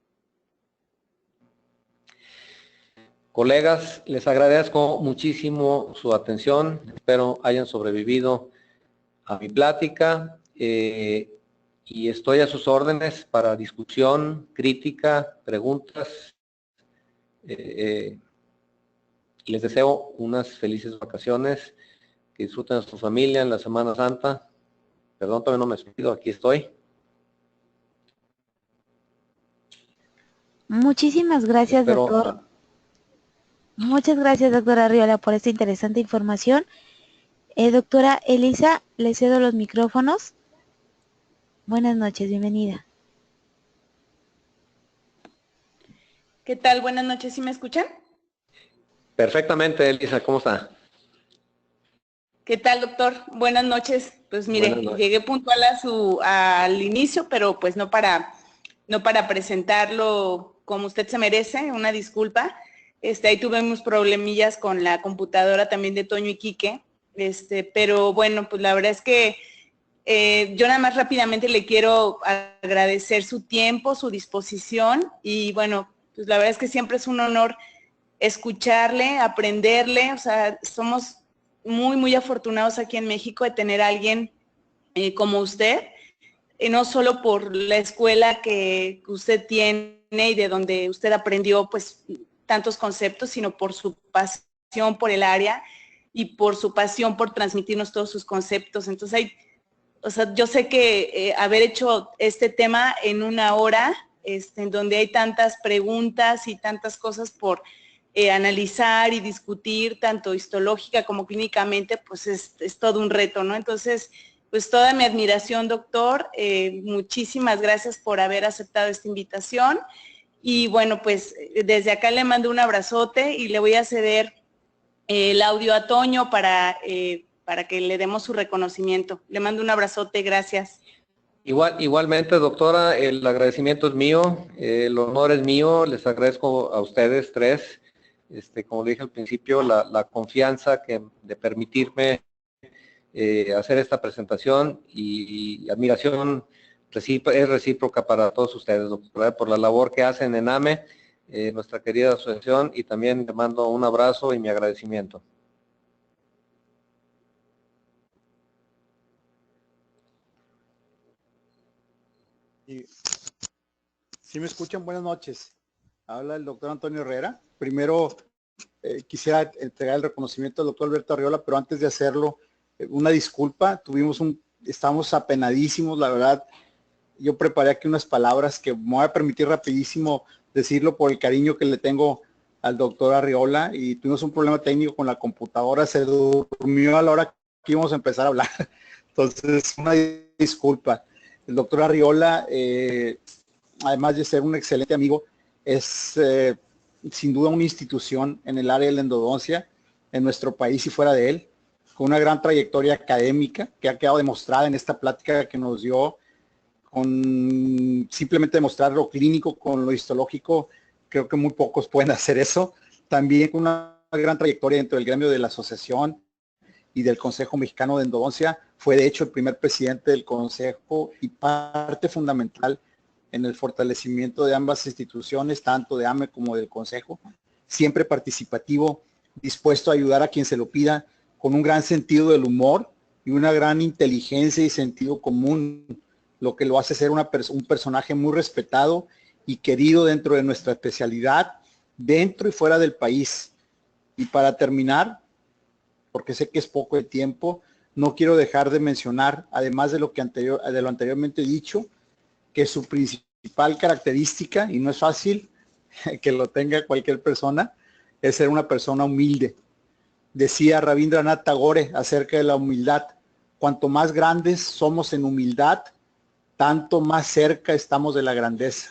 Colegas, les agradezco muchísimo su atención. Espero hayan sobrevivido a mi plática y estoy a sus órdenes para discusión, crítica, preguntas. Y les deseo unas felices vacaciones, que disfruten a su familia en la Semana Santa. Perdón, todavía no me despido, aquí estoy. Muchísimas gracias, doctor. Muchas gracias, doctora Arriola, por esta interesante información. Doctora Elisa, le cedo los micrófonos. Buenas noches, bienvenida. ¿Qué tal? Buenas noches, ¿sí me escuchan? Perfectamente, Elisa, ¿cómo está? ¿Qué tal, doctor? Buenas noches. Pues mire, llegué puntual al inicio, pero pues no para presentarlo como usted se merece, una disculpa. Ahí tuvimos problemillas con la computadora también de Toño y Quique, pero bueno, pues la verdad es que yo nada más rápidamente le quiero agradecer su tiempo, su disposición y bueno, pues la verdad es que siempre es un honor escucharle, aprenderle, o sea, somos muy, muy afortunados aquí en México de tener a alguien como usted, no solo por la escuela que usted tiene y de donde usted aprendió pues tantos conceptos, sino por su pasión por el área y por su pasión por transmitirnos todos sus conceptos. Entonces, yo sé que haber hecho este tema en 1 hora, en donde hay tantas preguntas y tantas cosas por analizar y discutir, tanto histológica como clínicamente, pues es todo un reto, ¿no? Entonces, pues toda mi admiración, doctor. Muchísimas gracias por haber aceptado esta invitación. Y bueno, pues desde acá le mando un abrazote y le voy a ceder el audio a Toño para que le demos su reconocimiento. Le mando un abrazote, gracias. Igualmente, doctora, el agradecimiento es mío, el honor es mío, les agradezco a ustedes tres, como dije al principio, la confianza de permitirme hacer esta presentación y admiración es recíproca para todos ustedes, doctora, por la labor que hacen en AME, nuestra querida asociación, y también le mando un abrazo y mi agradecimiento. ¿Sí me escuchan? Buenas noches. Habla el doctor Antonio Herrera. Primero quisiera entregar el reconocimiento al doctor Alberto Arriola, pero antes de hacerlo, una disculpa. Estamos apenadísimos, la verdad. Yo preparé aquí unas palabras que me voy a permitir rapidísimo decirlo por el cariño que le tengo al doctor Arriola, y tuvimos un problema técnico con la computadora, se durmió a la hora que íbamos a empezar a hablar. Entonces, una disculpa. El doctor Arriola, además de ser un excelente amigo, es sin duda una institución en el área de la endodoncia en nuestro país y fuera de él, con una gran trayectoria académica que ha quedado demostrada en esta plática que nos dio, con simplemente demostrar lo clínico con lo histológico. Creo que muy pocos pueden hacer eso. También con una gran trayectoria dentro del gremio de la asociación y del Consejo Mexicano de Endodoncia. Fue de hecho el primer presidente del Consejo y parte fundamental en el fortalecimiento de ambas instituciones, tanto de AME como del Consejo. Siempre participativo, dispuesto a ayudar a quien se lo pida, con un gran sentido del humor y una gran inteligencia y sentido común, lo que lo hace ser un personaje muy respetado y querido dentro de nuestra especialidad, dentro y fuera del país. Y para terminar, porque sé que es poco el tiempo, no quiero dejar de mencionar, además de lo anteriormente dicho, que su principal característica, y no es fácil que lo tenga cualquier persona, es ser una persona humilde. Decía Rabindranath Tagore acerca de la humildad: cuanto más grandes somos en humildad, tanto más cerca estamos de la grandeza.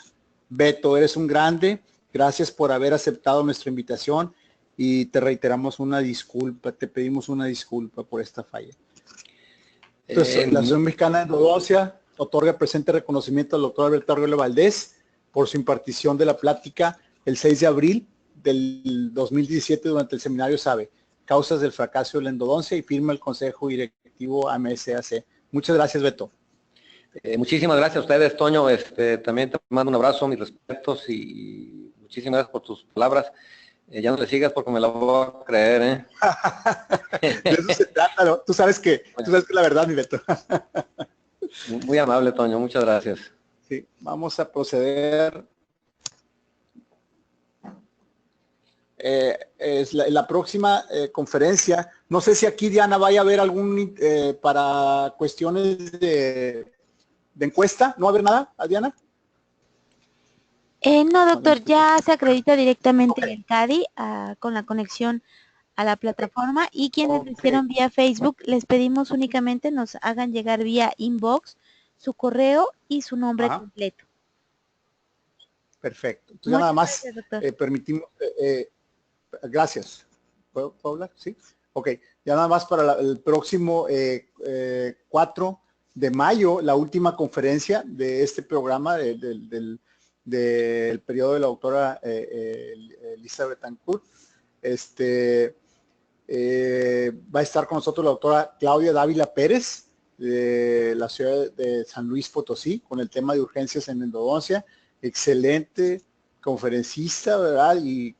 Beto, eres un grande, gracias por haber aceptado nuestra invitación y te reiteramos una disculpa, te pedimos una disculpa por esta falla. Entonces, la Asociación Mexicana de Endodoncia otorga presente reconocimiento al doctor Alberto Arriola Valdés por su impartición de la plática el 6 de abril del 2017 durante el seminario SABE, Causas del Fracaso de la Endodoncia, y firma el Consejo Directivo AMSAC. Muchas gracias, Beto. Muchísimas gracias a ustedes, Toño. También te mando un abrazo, mis respetos y muchísimas gracias por tus palabras. Ya no le sigas porque me la voy a creer, ¿eh? De eso se trata, ¿no? Tú sabes que es la verdad, mi Beto. Muy amable, Toño, muchas gracias. Sí, vamos a proceder. Es la próxima conferencia. No sé si aquí, Diana, vaya a haber algún para cuestiones de encuesta. ¿No va a haber nada, Diana? No, doctor, ya se acredita directamente el CADI con la conexión a la plataforma, y quienes lo hicieron vía Facebook, les pedimos únicamente nos hagan llegar vía inbox su correo y su nombre completo. Perfecto. Entonces, ya nada más gracias, permitimos, gracias. ¿Puedo hablar? Sí. Ok, ya nada más para el próximo 4 de mayo, la última conferencia de este programa del periodo de la doctora Elisa Betancourt. Va a estar con nosotros la doctora Claudia Dávila Pérez, de la ciudad de San Luis Potosí, con el tema de urgencias en endodoncia. Excelente conferencista, ¿verdad? Y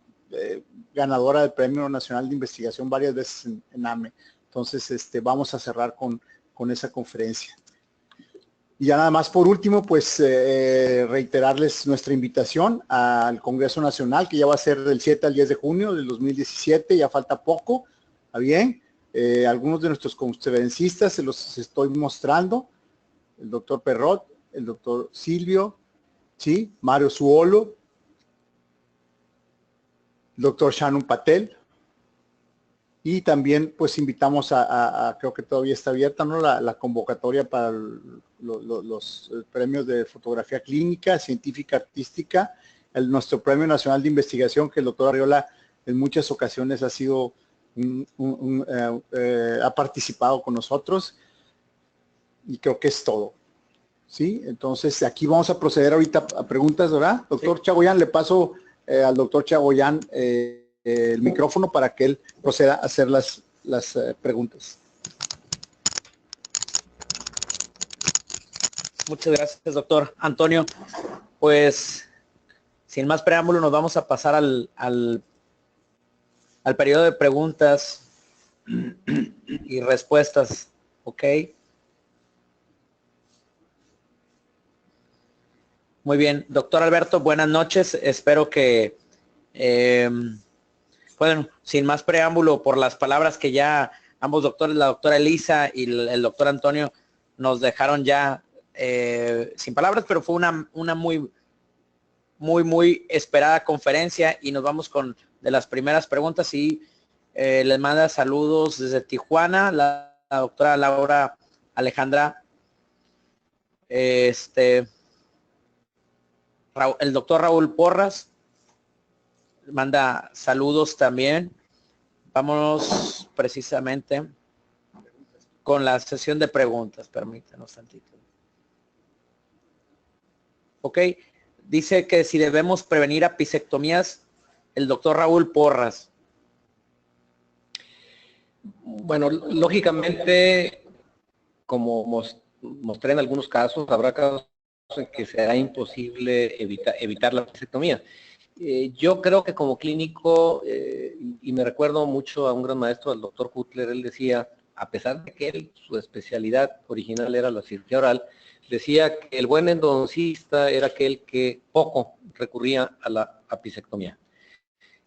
ganadora del Premio Nacional de Investigación varias veces en AME. Entonces, vamos a cerrar con esa conferencia. Y ya nada más por último, pues reiterarles nuestra invitación al Congreso Nacional, que ya va a ser del 7 al 10 de junio del 2017, ya falta poco. ¿Está bien? Algunos de nuestros conferencistas se los estoy mostrando: el doctor Perrot, el doctor Silvio, ¿sí? Mario Zuolo, el doctor Shannon Patel, y también pues invitamos creo que todavía está abierta, ¿no?, la convocatoria para los premios de fotografía clínica, científica, artística, nuestro Premio Nacional de Investigación, que el doctor Arriola en muchas ocasiones ha sido ha participado con nosotros, y creo que es todo. Sí, entonces aquí vamos a proceder ahorita a preguntas, ¿verdad? Doctor Chagoyán, le paso al doctor Chagoyán el micrófono para que él proceda a hacer las preguntas. Muchas gracias, doctor Antonio. Pues, sin más preámbulo, nos vamos a pasar al periodo de preguntas y respuestas, ¿ok? Muy bien, doctor Alberto, buenas noches. Espero que, bueno, sin más preámbulo, por las palabras que ya ambos doctores, la doctora Elisa y el doctor Antonio, nos dejaron ya sin palabras, pero fue una muy esperada conferencia y nos vamos con de las primeras preguntas y les manda saludos desde Tijuana, la doctora Laura Alejandra, el doctor Raúl Porras manda saludos también. Vámonos precisamente con la sesión de preguntas. Permítanos tantito. Ok, dice que si debemos prevenir apicectomías, el doctor Raúl Porras. Bueno, lógicamente, como mostré en algunos casos, habrá casos en que será imposible evitar la apicectomía. Yo creo que como clínico, y me recuerdo mucho a un gran maestro, al doctor Kutler, él decía, a pesar de que su especialidad original era la cirugía oral, decía que el buen endodoncista era aquel que poco recurría a la apicectomía.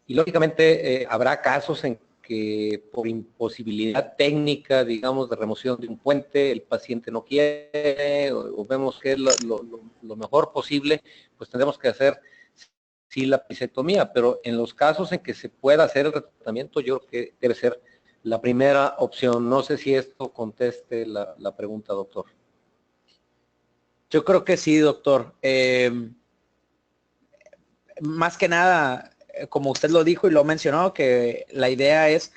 Y lógicamente habrá casos en que por imposibilidad técnica, digamos, de remoción de un puente, el paciente no quiere, o vemos que es lo mejor posible, pues tendremos que hacer sí la apicectomía, pero en los casos en que se pueda hacer el tratamiento, yo creo que debe ser la primera opción. No sé si esto conteste la pregunta, doctor. Yo creo que sí, doctor. Más que nada, como usted lo dijo y lo mencionó, que la idea es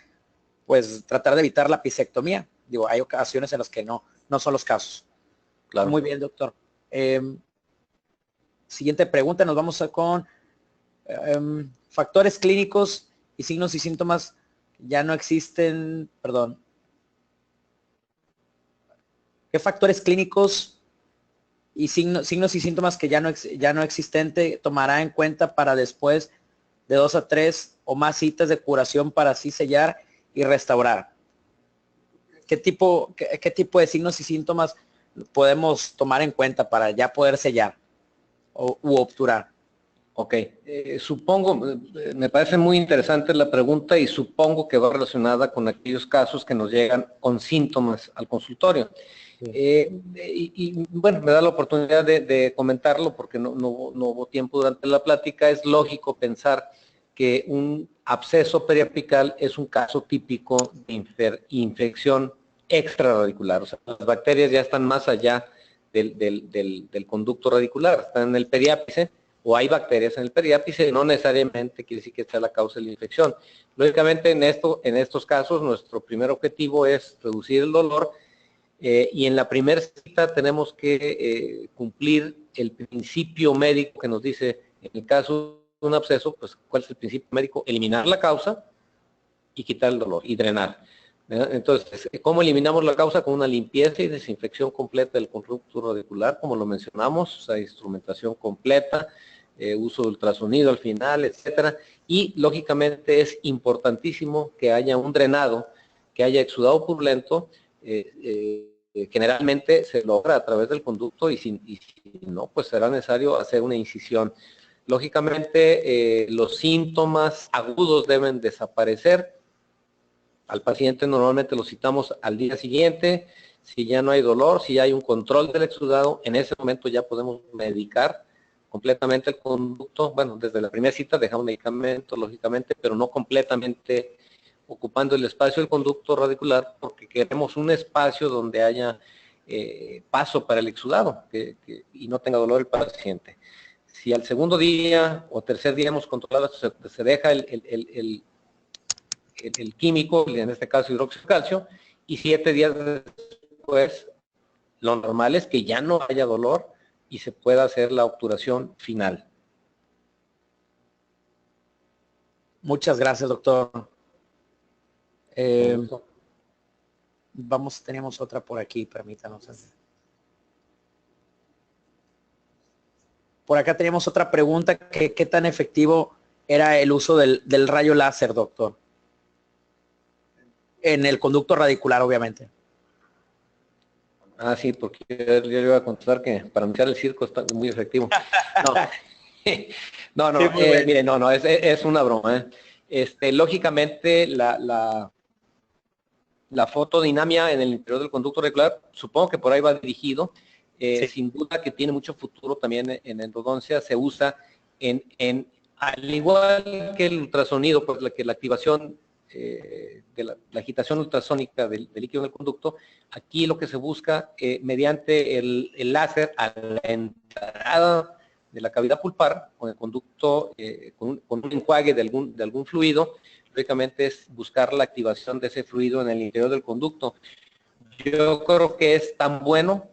pues tratar de evitar la apicectomía. Digo, hay ocasiones en las que no son los casos. Claro. Muy bien, doctor. Siguiente pregunta, nos vamos con factores clínicos y signos y síntomas ya no existen, perdón. ¿Qué factores clínicos y signos y síntomas que ya no existente tomará en cuenta para después de 2 a 3 o más citas de curación para así sellar y restaurar? ¿Qué tipo de signos y síntomas podemos tomar en cuenta para ya poder sellar u obturar? Ok, supongo, me parece muy interesante la pregunta y supongo que va relacionada con aquellos casos que nos llegan con síntomas al consultorio. Y bueno, me da la oportunidad de comentarlo porque no hubo tiempo durante la plática. Es lógico pensar que un absceso periapical es un caso típico de infección extraradicular. O sea, las bacterias ya están más allá del conducto radicular, están en el periápice, o hay bacterias en el periápice, no necesariamente quiere decir que sea la causa de la infección. Lógicamente, en estos casos, nuestro primer objetivo es reducir el dolor, y en la primera cita tenemos que cumplir el principio médico que nos dice, en el caso de un absceso, pues, ¿cuál es el principio médico? Eliminar la causa y quitar el dolor y drenar. Entonces, ¿cómo eliminamos la causa? Con una limpieza y desinfección completa del conducto radicular, como lo mencionamos, o sea, instrumentación completa, uso de ultrasonido al final, etcétera. Y, lógicamente, es importantísimo que haya un drenado, que haya exudado purulento. Generalmente se logra a través del conducto y si no, pues será necesario hacer una incisión. Lógicamente, los síntomas agudos deben desaparecer. Al paciente normalmente lo citamos al día siguiente. Si ya no hay dolor, si ya hay un control del exudado, en ese momento ya podemos medicar completamente el conducto. Bueno, desde la primera cita dejamos medicamento, lógicamente, pero no completamente ocupando el espacio del conducto radicular, porque queremos un espacio donde haya paso para el exudado y no tenga dolor el paciente. Si al segundo día o tercer día hemos controlado, se deja el químico, en este caso hidróxido de calcio, y 7 días después Lo normal es que ya no haya dolor y se pueda hacer la obturación final. Muchas gracias, doctor. Teníamos otra por aquí, permítanos. Por acá teníamos otra pregunta, ¿qué tan efectivo era el uso del rayo láser, doctor? En el conducto radicular, obviamente. Ah, sí, porque yo iba a contestar que para anunciar el circo está muy efectivo. No, no, Sí, mire, no, es una broma. Lógicamente, la fotodinamia en el interior del conducto radicular, supongo que por ahí va dirigido. Sí. Sin duda que tiene mucho futuro también en endodoncia. Se usa al igual que el ultrasonido, pues que la activación de la agitación ultrasónica del líquido del conducto. Aquí lo que se busca mediante el láser a la entrada de la cavidad pulpar con el conducto, con un enjuague de algún fluido, lógicamente es buscar la activación de ese fluido en el interior del conducto. Yo creo que es tan bueno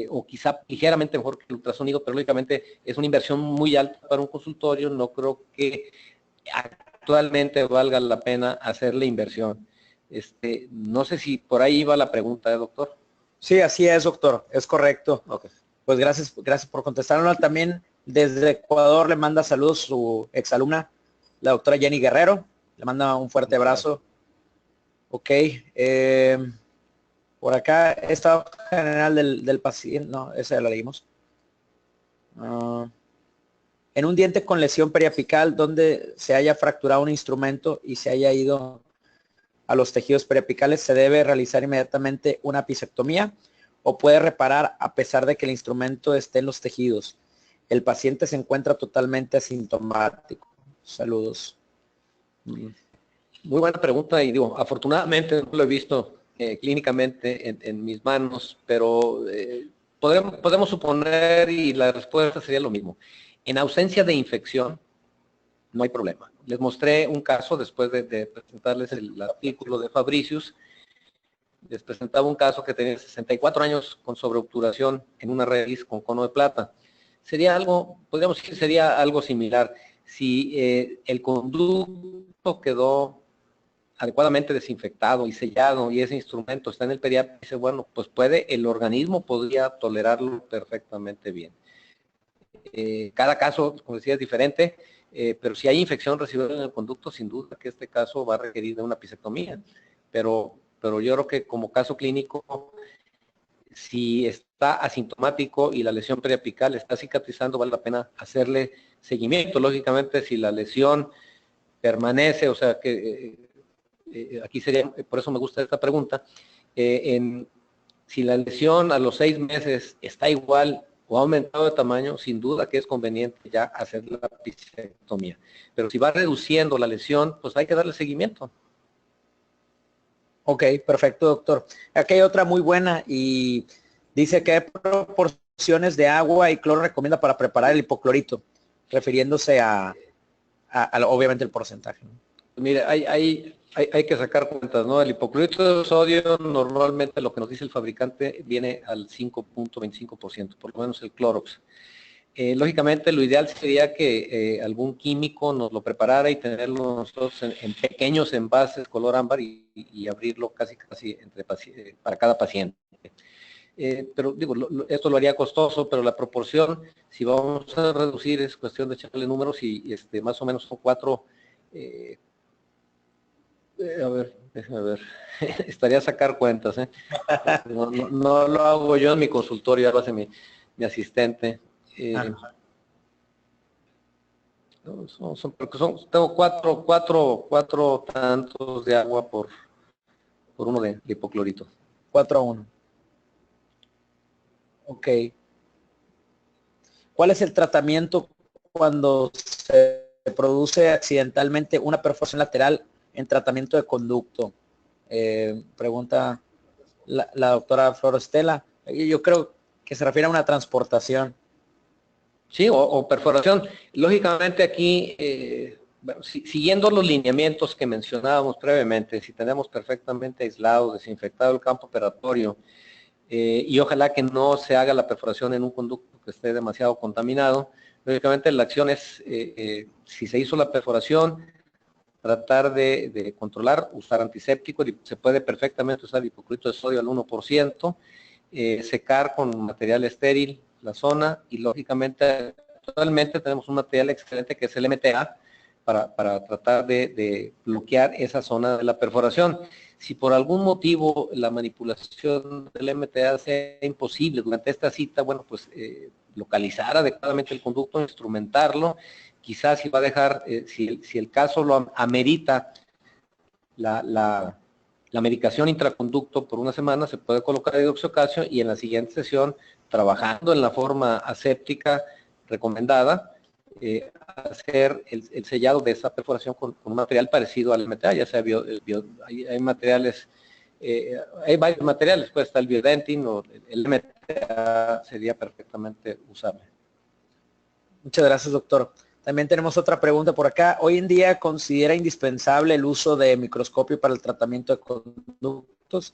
o quizá ligeramente mejor que el ultrasonido, pero lógicamente es una inversión muy alta para un consultorio. No creo que actualmente valga la pena hacer la inversión. No sé si por ahí iba la pregunta, doctor. Sí, así es, doctor, es correcto. Okay. Pues gracias por contestarnos. También desde Ecuador le manda saludos su exalumna, la doctora Jenny Guerrero. Le manda un fuerte abrazo. Ok. Por acá, estado general del paciente. No, esa ya la leímos. En un diente con lesión periapical donde se haya fracturado un instrumento y se haya ido a los tejidos periapicales, ¿se debe realizar inmediatamente una apicectomía o puede reparar a pesar de que el instrumento esté en los tejidos? El paciente se encuentra totalmente asintomático. Saludos. Muy buena pregunta y digo, afortunadamente no lo he visto clínicamente en mis manos, pero podemos suponer y la respuesta sería lo mismo. En ausencia de infección, no hay problema. Les mostré un caso después de presentarles el artículo de Fabricius. Les presentaba un caso que tenía 64 años con sobreobturación en una raíz con cono de plata. Sería algo, podríamos decir, sería algo similar. Si el conducto quedó adecuadamente desinfectado y sellado y ese instrumento está en el periápice, bueno, pues el organismo podría tolerarlo perfectamente bien. Cada caso, como decía, es diferente, pero si hay infección residual en el conducto, sin duda que este caso va a requerir de una apicectomía. Pero yo creo que como caso clínico, si está asintomático y la lesión periapical está cicatrizando, vale la pena hacerle seguimiento. Lógicamente, si la lesión permanece, o sea que aquí sería, por eso me gusta esta pregunta, si la lesión a los 6 meses está igual o ha aumentado de tamaño, sin duda que es conveniente ya hacer la apicectomía. Pero si va reduciendo la lesión, pues hay que darle seguimiento. Ok, perfecto, doctor. Aquí hay otra muy buena y dice que proporciones de agua y cloro recomienda para preparar el hipoclorito, refiriéndose a obviamente el porcentaje, ¿no? Mire, hay que sacar cuentas, ¿no? El hipoclorito de sodio, normalmente lo que nos dice el fabricante viene al 5.25%, por lo menos el Clorox. Lógicamente, lo ideal sería que algún químico nos lo preparara y tenerlo nosotros en pequeños envases color ámbar y abrirlo casi para cada paciente. Pero digo, esto lo haría costoso, pero la proporción, si vamos a reducir, es cuestión de echarle números y más o menos son 4. A ver, déjame ver. Estaría a sacar cuentas, ¿eh? No lo hago yo en mi consultorio, lo hace mi asistente. Tengo cuatro tantos de agua por uno de hipoclorito. 4-1. Ok. ¿Cuál es el tratamiento cuando se produce accidentalmente una perforación lateral en tratamiento de conducto? Pregunta la doctora Florestela. Yo creo que se refiere a una transportación. Sí, o perforación. Lógicamente aquí, siguiendo los lineamientos que mencionábamos previamente, si tenemos perfectamente aislado, desinfectado el campo operatorio, y ojalá que no se haga la perforación en un conducto que esté demasiado contaminado. Lógicamente la acción es, si se hizo la perforación, tratar de controlar, usar antiséptico, se puede perfectamente usar hipoclorito de sodio al 1%, secar con material estéril la zona y lógicamente actualmente tenemos un material excelente que es el MTA para tratar de bloquear esa zona de la perforación. Si por algún motivo la manipulación del MTA sea imposible durante esta cita, bueno, pues localizar adecuadamente el conducto, instrumentarlo, quizás si va a dejar, si el caso lo amerita, la medicación intraconducto por una semana, se puede colocar hidroxiocalcio y en la siguiente sesión, trabajando en la forma aséptica recomendada, hacer el sellado de esa perforación con un material parecido al MTA, ya sea hay materiales, hay varios materiales, pues está el biodentin o el MTA sería perfectamente usable. Muchas gracias, doctor. También tenemos otra pregunta por acá. Hoy en día, ¿considera indispensable el uso de microscopio para el tratamiento de conductos?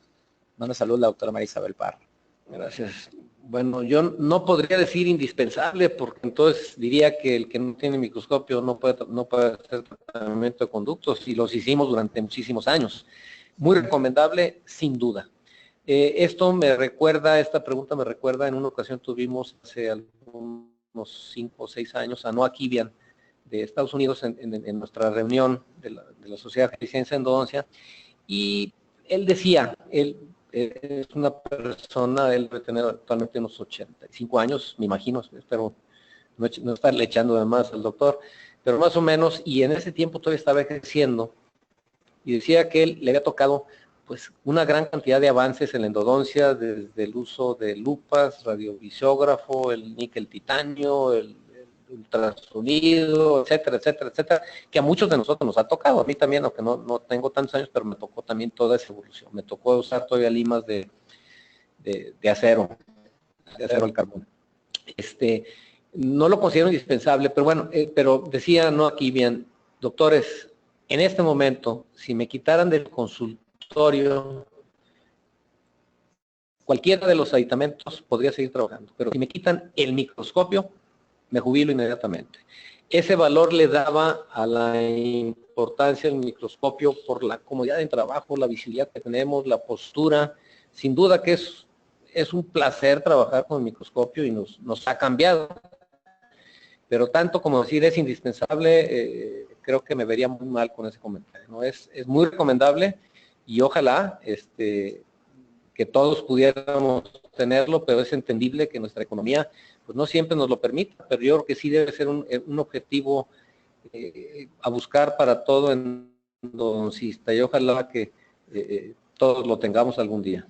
Manda salud la doctora María Isabel Parra. Gracias. Bueno, yo no podría decir indispensable, porque entonces diría que el que no tiene microscopio no puede hacer tratamiento de conductos, y los hicimos durante muchísimos años. Muy recomendable, sin duda. Esta pregunta me recuerda, en una ocasión tuvimos hace algunos 5 o 6 años a Noah Kivian de Estados Unidos en nuestra reunión de la Sociedad de Ciencia en Endodoncia, y él decía, es una persona, él debe tener actualmente unos 85 años, me imagino, espero no estarle echando de más al doctor, pero más o menos, y en ese tiempo todavía estaba ejerciendo, y decía que él le había tocado pues una gran cantidad de avances en la endodoncia, desde el uso de lupas, radiovisiógrafo, el níquel titanio, el ultrasonido, etcétera, etcétera, etcétera, que a muchos de nosotros nos ha tocado, a mí también, aunque no tengo tantos años, pero me tocó también toda esa evolución, me tocó usar todavía limas de acero al carbón. No lo considero indispensable, pero bueno, pero decía, no, aquí bien, doctores, en este momento, si me quitaran del consultorio cualquiera de los aditamentos, podría seguir trabajando, pero si me quitan el microscopio, me jubilo inmediatamente. Ese valor le daba a la importancia del microscopio por la comodidad de trabajo, la visibilidad que tenemos, la postura. Sin duda que es un placer trabajar con el microscopio y nos ha cambiado. Pero tanto como decir es indispensable, creo que me vería muy mal con ese comentario, ¿no? Es muy recomendable y ojalá que todos pudiéramos tenerlo, pero es entendible que nuestra economía pues no siempre nos lo permita, pero yo creo que sí debe ser un objetivo a buscar para todo endodoncista, y ojalá que todos lo tengamos algún día.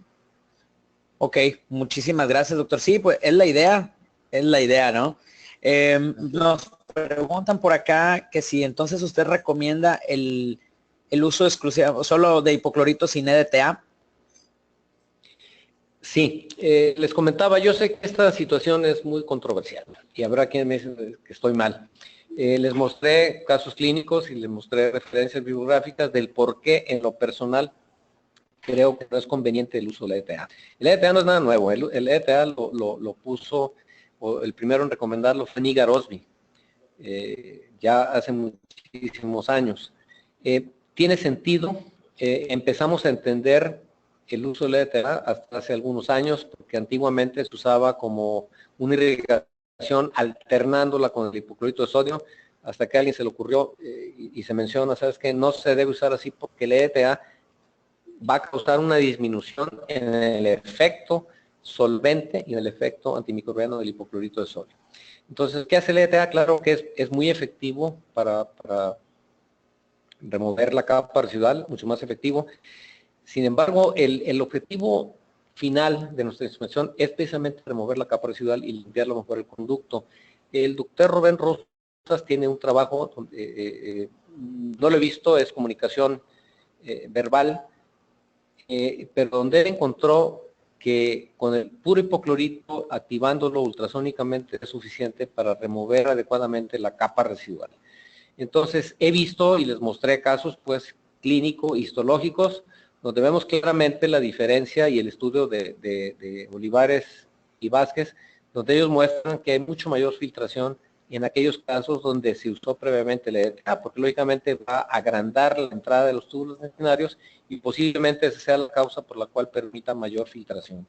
Ok, muchísimas gracias, doctor. Sí, pues es la idea, ¿no? Nos preguntan por acá que si entonces usted recomienda el uso exclusivo solo de hipoclorito sin EDTA. Sí, les comentaba, yo sé que esta situación es muy controversial y habrá quien me dice que estoy mal. Les mostré casos clínicos y les mostré referencias bibliográficas del por qué en lo personal creo que no es conveniente el uso del EDTA. El EDTA no es nada nuevo, el EDTA lo puso, o el primero en recomendarlo fue Nigar Osby, ya hace muchísimos años. Tiene sentido, empezamos a entender el uso del EDTA hasta hace algunos años, porque antiguamente se usaba como una irrigación alternándola con el hipoclorito de sodio, hasta que a alguien se le ocurrió y se menciona, ¿sabes qué? No se debe usar así porque el EDTA va a causar una disminución en el efecto solvente y en el efecto antimicrobiano del hipoclorito de sodio. Entonces, ¿qué hace el EDTA? Claro que es muy efectivo para remover la capa residual, mucho más efectivo. Sin embargo, el objetivo final de nuestra instrumentación es precisamente remover la capa residual y limpiarlo mejor el conducto. El doctor Rubén Rosas tiene un trabajo, no lo he visto, es comunicación verbal, pero donde él encontró que con el puro hipoclorito, activándolo ultrasónicamente, es suficiente para remover adecuadamente la capa residual. Entonces, he visto y les mostré casos, pues, clínico, histológicos, donde vemos claramente la diferencia y el estudio de Olivares y Vázquez, donde ellos muestran que hay mucho mayor filtración en aquellos casos donde se usó previamente el EDTA, porque lógicamente va a agrandar la entrada de los túbulos dentinarios y posiblemente esa sea la causa por la cual permita mayor filtración.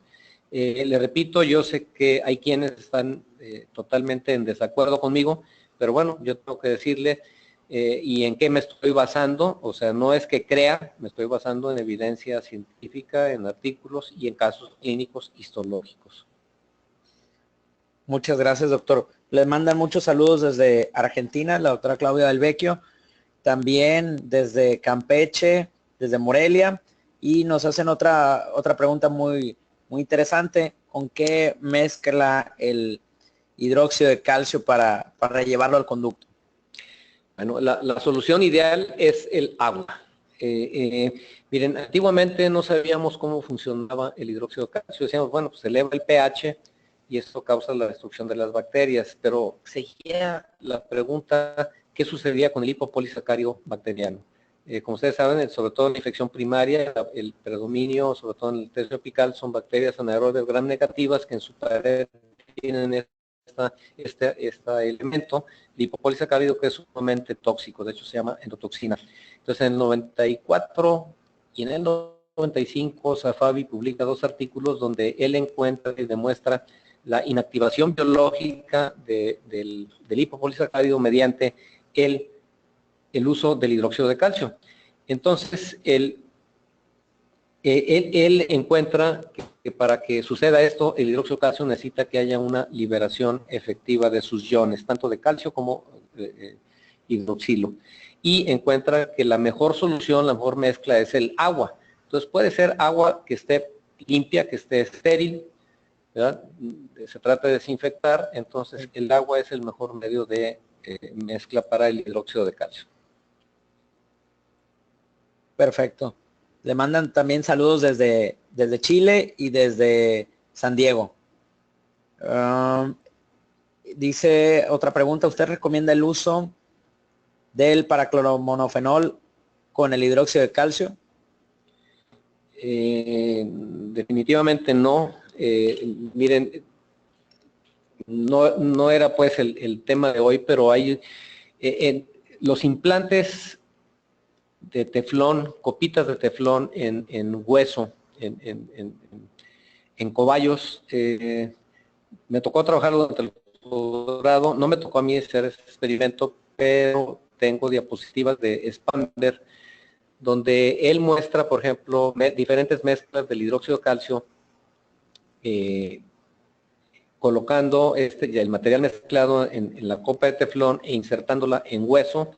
Le repito, yo sé que hay quienes están totalmente en desacuerdo conmigo, pero bueno, yo tengo que decirle y en qué me estoy basando, o sea, no es que crea, me estoy basando en evidencia científica, en artículos y en casos clínicos histológicos. Muchas gracias, doctor. Les mandan muchos saludos desde Argentina, la doctora Claudia Del Vecchio, también desde Campeche, desde Morelia, y nos hacen otra pregunta muy interesante. ¿Con qué mezcla el hidróxido de calcio para llevarlo al conducto? Bueno, la solución ideal es el agua. Miren, antiguamente no sabíamos cómo funcionaba el hidróxido de calcio. Decíamos, bueno, pues eleva el pH y esto causa la destrucción de las bacterias, pero seguía la pregunta, ¿qué sucedía con el hipopolisacárido bacteriano? Como ustedes saben, sobre todo en la infección primaria, el predominio, sobre todo en el tercio apical, son bacterias anaerobias gram negativas que en su pared tienen este elemento, el hipopolisacárido, que es sumamente tóxico, de hecho se llama endotoxina. Entonces en el 94 y en el 95, Safavi publica 2 artículos donde él encuentra y demuestra la inactivación biológica del hipopolisacárido mediante el uso del hidróxido de calcio. Entonces, él encuentra que para que suceda esto, el hidróxido de calcio necesita que haya una liberación efectiva de sus iones, tanto de calcio como hidroxilo. Y encuentra que la mejor solución, la mejor mezcla es el agua. Entonces, puede ser agua que esté limpia, que esté estéril, ¿verdad? Se trata de desinfectar, entonces el agua es el mejor medio de mezcla para el hidróxido de calcio. Perfecto. Le mandan también saludos desde Chile y desde San Diego. Dice otra pregunta, ¿usted recomienda el uso del paracloromonofenol con el hidróxido de calcio? Definitivamente no. Miren, no era pues el tema de hoy, pero hay los implantes de teflón, copitas de teflón en hueso, en cobayos. Me tocó trabajar durante el posgrado, no me tocó a mí hacer ese experimento, pero tengo diapositivas de Spamberg, donde él muestra, por ejemplo, diferentes mezclas del hidróxido de calcio, colocando el material mezclado en la copa de teflón e insertándola en hueso,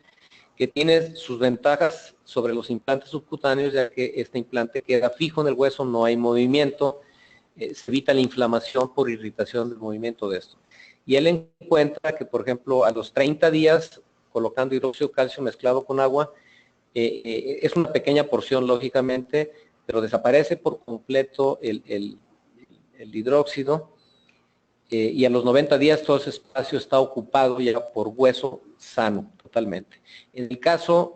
que tiene sus ventajas sobre los implantes subcutáneos, ya que este implante queda fijo en el hueso, no hay movimiento, se evita la inflamación por irritación del movimiento de esto. Y él encuentra que, por ejemplo, a los 30 días, colocando hidróxido de calcio mezclado con agua, es una pequeña porción, lógicamente, pero desaparece por completo el hidróxido, y a los 90 días todo ese espacio está ocupado ya por hueso sano totalmente. En el caso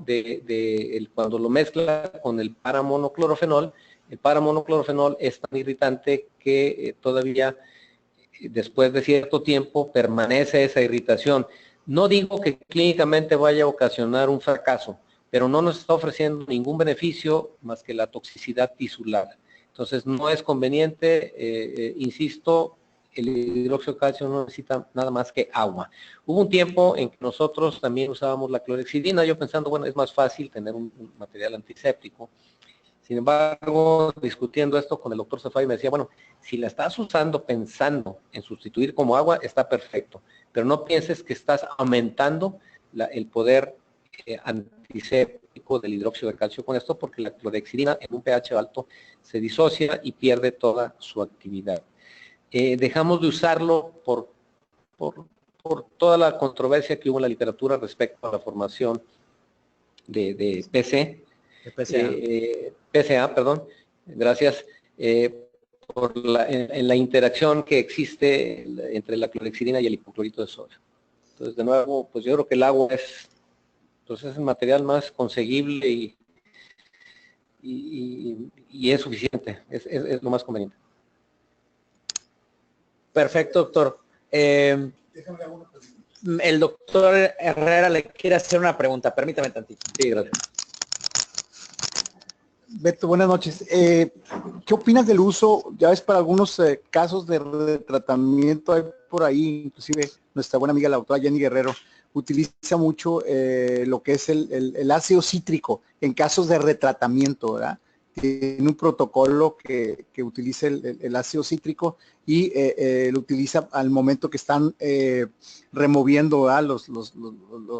cuando lo mezcla con el paramonoclorofenol, el paramonoclorofenol es tan irritante que todavía después de cierto tiempo permanece esa irritación. No digo que clínicamente vaya a ocasionar un fracaso, pero no nos está ofreciendo ningún beneficio más que la toxicidad tisular. Entonces no es conveniente, insisto, el hidróxido de calcio no necesita nada más que agua. Hubo un tiempo en que nosotros también usábamos la clorhexidina, yo pensando, bueno, es más fácil tener un material antiséptico. Sin embargo, discutiendo esto con el doctor Safai, me decía, bueno, si la estás usando pensando en sustituir como agua, está perfecto, pero no pienses que estás aumentando el poder antiséptico del hidróxido de calcio con esto, porque la clorhexidina en un pH alto se disocia y pierde toda su actividad. Dejamos de usarlo por toda la controversia que hubo en la literatura respecto a la formación de PC. PCA, perdón, gracias, en la interacción que existe entre la clorhexidina y el hipoclorito de sodio. Entonces, de nuevo, pues yo creo que el agua es el material más conseguible y es suficiente, es lo más conveniente. Perfecto, doctor. El doctor Herrera le quiere hacer una pregunta. Permítame tantito. Sí, gracias. Beto, buenas noches. ¿Qué opinas del uso? Ya ves, para algunos casos de tratamiento hay por ahí, inclusive nuestra buena amiga la doctora Jenny Guerrero utiliza mucho lo que es el ácido cítrico en casos de retratamiento, ¿verdad? Tiene un protocolo que utiliza el ácido cítrico y lo utiliza al momento que están removiendo, ¿verdad? Los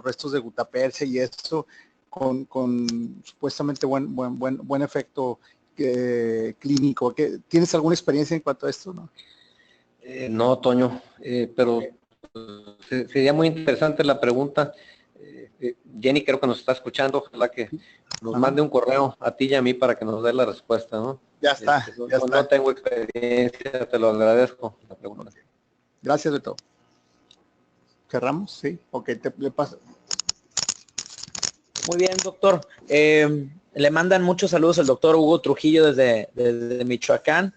restos de gutapercha y eso, con supuestamente buen efecto clínico. ¿Tienes alguna experiencia en cuanto a esto? No, Toño, pero sería muy interesante la pregunta. Jenny creo que nos está escuchando, ojalá que nos mande un correo a ti y a mí para que nos dé la respuesta, ¿no? Ya está, ya está. No tengo experiencia, te lo agradezco la pregunta. Gracias, Beto. ¿Cerramos? Sí, ok, le paso. Muy bien, doctor. Le mandan muchos saludos al doctor Hugo Trujillo desde Michoacán.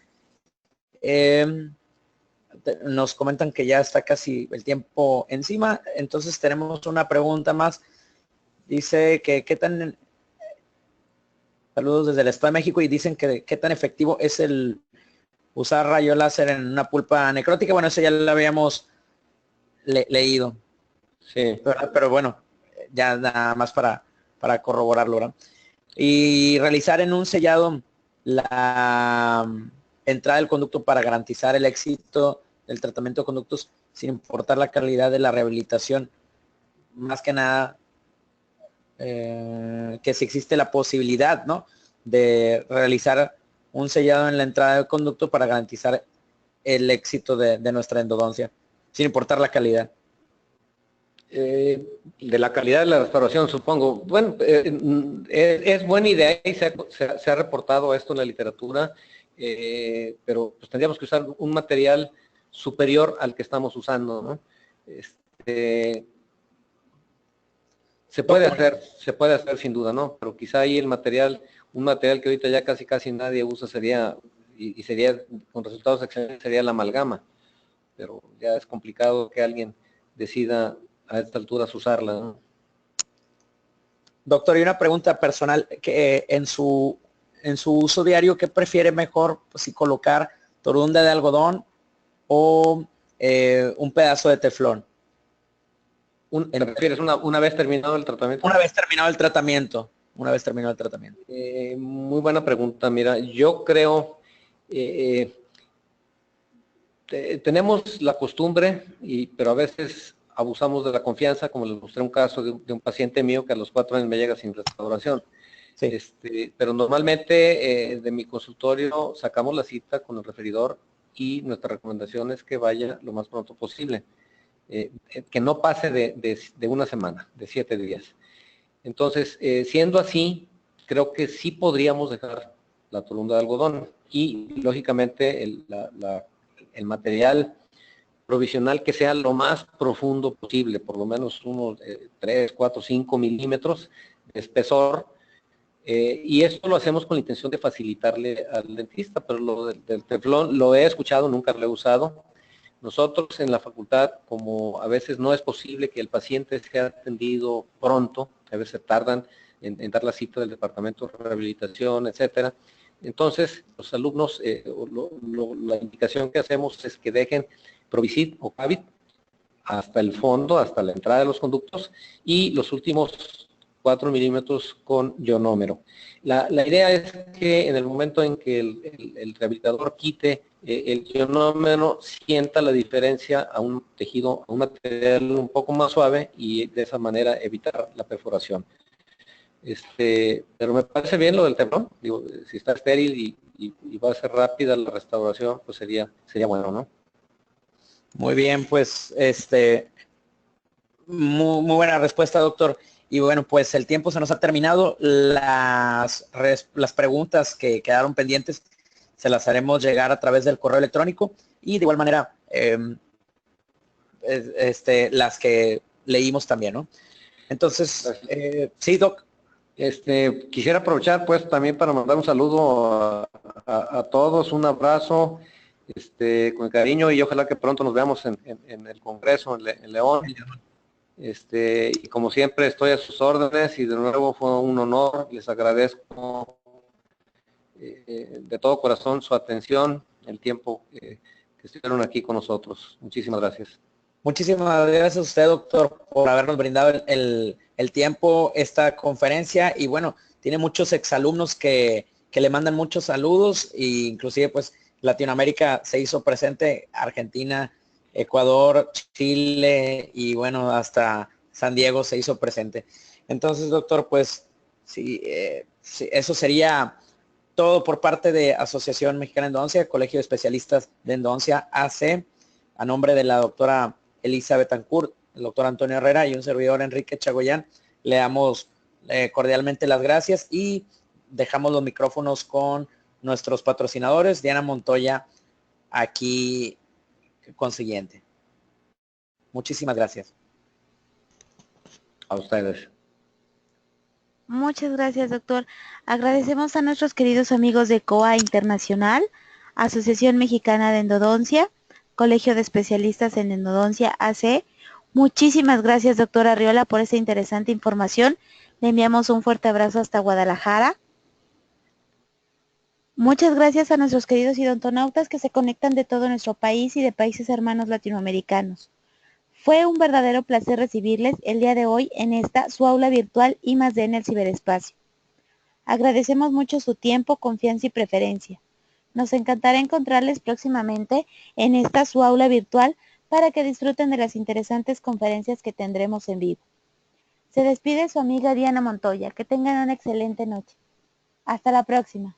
Nos comentan que ya está casi el tiempo encima, entonces tenemos una pregunta más. Dice que qué tan... Saludos desde el Estado de México y dicen que qué tan efectivo es el usar rayo láser en una pulpa necrótica. Bueno, eso ya lo habíamos leído. Sí. Pero bueno, ya nada más para corroborarlo, ¿verdad? Y realizar en un sellado la entrada del conducto para garantizar el éxito del tratamiento de conductos sin importar la calidad de la rehabilitación. Más que nada, que si existe la posibilidad, ¿no?, de realizar un sellado en la entrada del conducto para garantizar el éxito de nuestra endodoncia, sin importar la calidad. De la calidad de la restauración, supongo. Bueno, es buena idea y se ha reportado esto en la literatura, pero pues tendríamos que usar un material superior al que estamos usando, ¿no? Se puede hacer sin duda, ¿no? Pero quizá ahí un material que ahorita ya casi nadie usa sería con resultados excelentes, sería la amalgama, pero ya es complicado que alguien decida a esta altura usarla, ¿no? Doctor, y una pregunta personal, que en su uso diario, ¿qué prefiere mejor, pues, si colocar torunda de algodón o un pedazo de teflón? ¿Te refieres una vez terminado el tratamiento? Una vez terminado el tratamiento. Muy buena pregunta. Mira, yo creo, tenemos la costumbre, pero a veces abusamos de la confianza, como les mostré un caso de un paciente mío que a los 4 años me llega sin restauración. Sí. Pero normalmente de mi consultorio sacamos la cita con el referidor y nuestra recomendación es que vaya lo más pronto posible. Que no pase de una semana, de 7 días. Entonces, siendo así, creo que sí podríamos dejar la torunda de algodón y, lógicamente, el material provisional que sea lo más profundo posible, por lo menos unos 3, 4, 5 milímetros de espesor, y esto lo hacemos con la intención de facilitarle al dentista, pero lo del teflón lo he escuchado, nunca lo he usado. Nosotros en la facultad, como a veces no es posible que el paciente sea atendido pronto, a veces tardan en dar la cita del departamento de rehabilitación, etcétera. Entonces, los alumnos, la indicación que hacemos es que dejen Provisit o Cavit hasta el fondo, hasta la entrada de los conductos, y los últimos 4 milímetros con ionómero. La idea es que en el momento en que el rehabilitador quite el ionómero, sienta la diferencia a un tejido, a un material un poco más suave, y de esa manera evitar la perforación. Pero me parece bien lo del teflón. Digo, si está estéril y va a ser rápida la restauración, pues sería bueno, ¿no? Muy bien, pues muy buena respuesta, doctor. Y bueno, pues el tiempo se nos ha terminado. Las preguntas que quedaron pendientes se las haremos llegar a través del correo electrónico, y de igual manera las que leímos también, ¿no? Entonces, sí, doc. Quisiera aprovechar pues también para mandar un saludo a todos, un abrazo con cariño y ojalá que pronto nos veamos en el Congreso en León. Y como siempre estoy a sus órdenes y de nuevo fue un honor, les agradezco de todo corazón su atención, el tiempo que estuvieron aquí con nosotros. Muchísimas gracias. Muchísimas gracias a usted, doctor, por habernos brindado el tiempo, esta conferencia, y bueno, tiene muchos exalumnos que le mandan muchos saludos, e inclusive pues Latinoamérica se hizo presente, Argentina, Ecuador, Chile, y bueno, hasta San Diego se hizo presente. Entonces, doctor, pues sí, eso sería todo por parte de Asociación Mexicana de Endodoncia, Colegio de Especialistas de Endodoncia, AC, a nombre de la doctora Elisa Betancourt, el doctor Antonio Herrera y un servidor Enrique Chagoyán. Le damos cordialmente las gracias y dejamos los micrófonos con nuestros patrocinadores. Diana Montoya, aquí consiguiente. Muchísimas gracias. A ustedes. Muchas gracias, doctor. Agradecemos a nuestros queridos amigos de COA Internacional, Asociación Mexicana de Endodoncia, Colegio de Especialistas en Endodoncia, AC. Muchísimas gracias, doctor Arriola, por esa interesante información. Le enviamos un fuerte abrazo hasta Guadalajara. Muchas gracias a nuestros queridos odontonautas que se conectan de todo nuestro país y de países hermanos latinoamericanos. Fue un verdadero placer recibirles el día de hoy en esta, su aula virtual I+D en el ciberespacio. Agradecemos mucho su tiempo, confianza y preferencia. Nos encantará encontrarles próximamente en esta, su aula virtual, para que disfruten de las interesantes conferencias que tendremos en vivo. Se despide su amiga Diana Montoya. Que tengan una excelente noche. Hasta la próxima.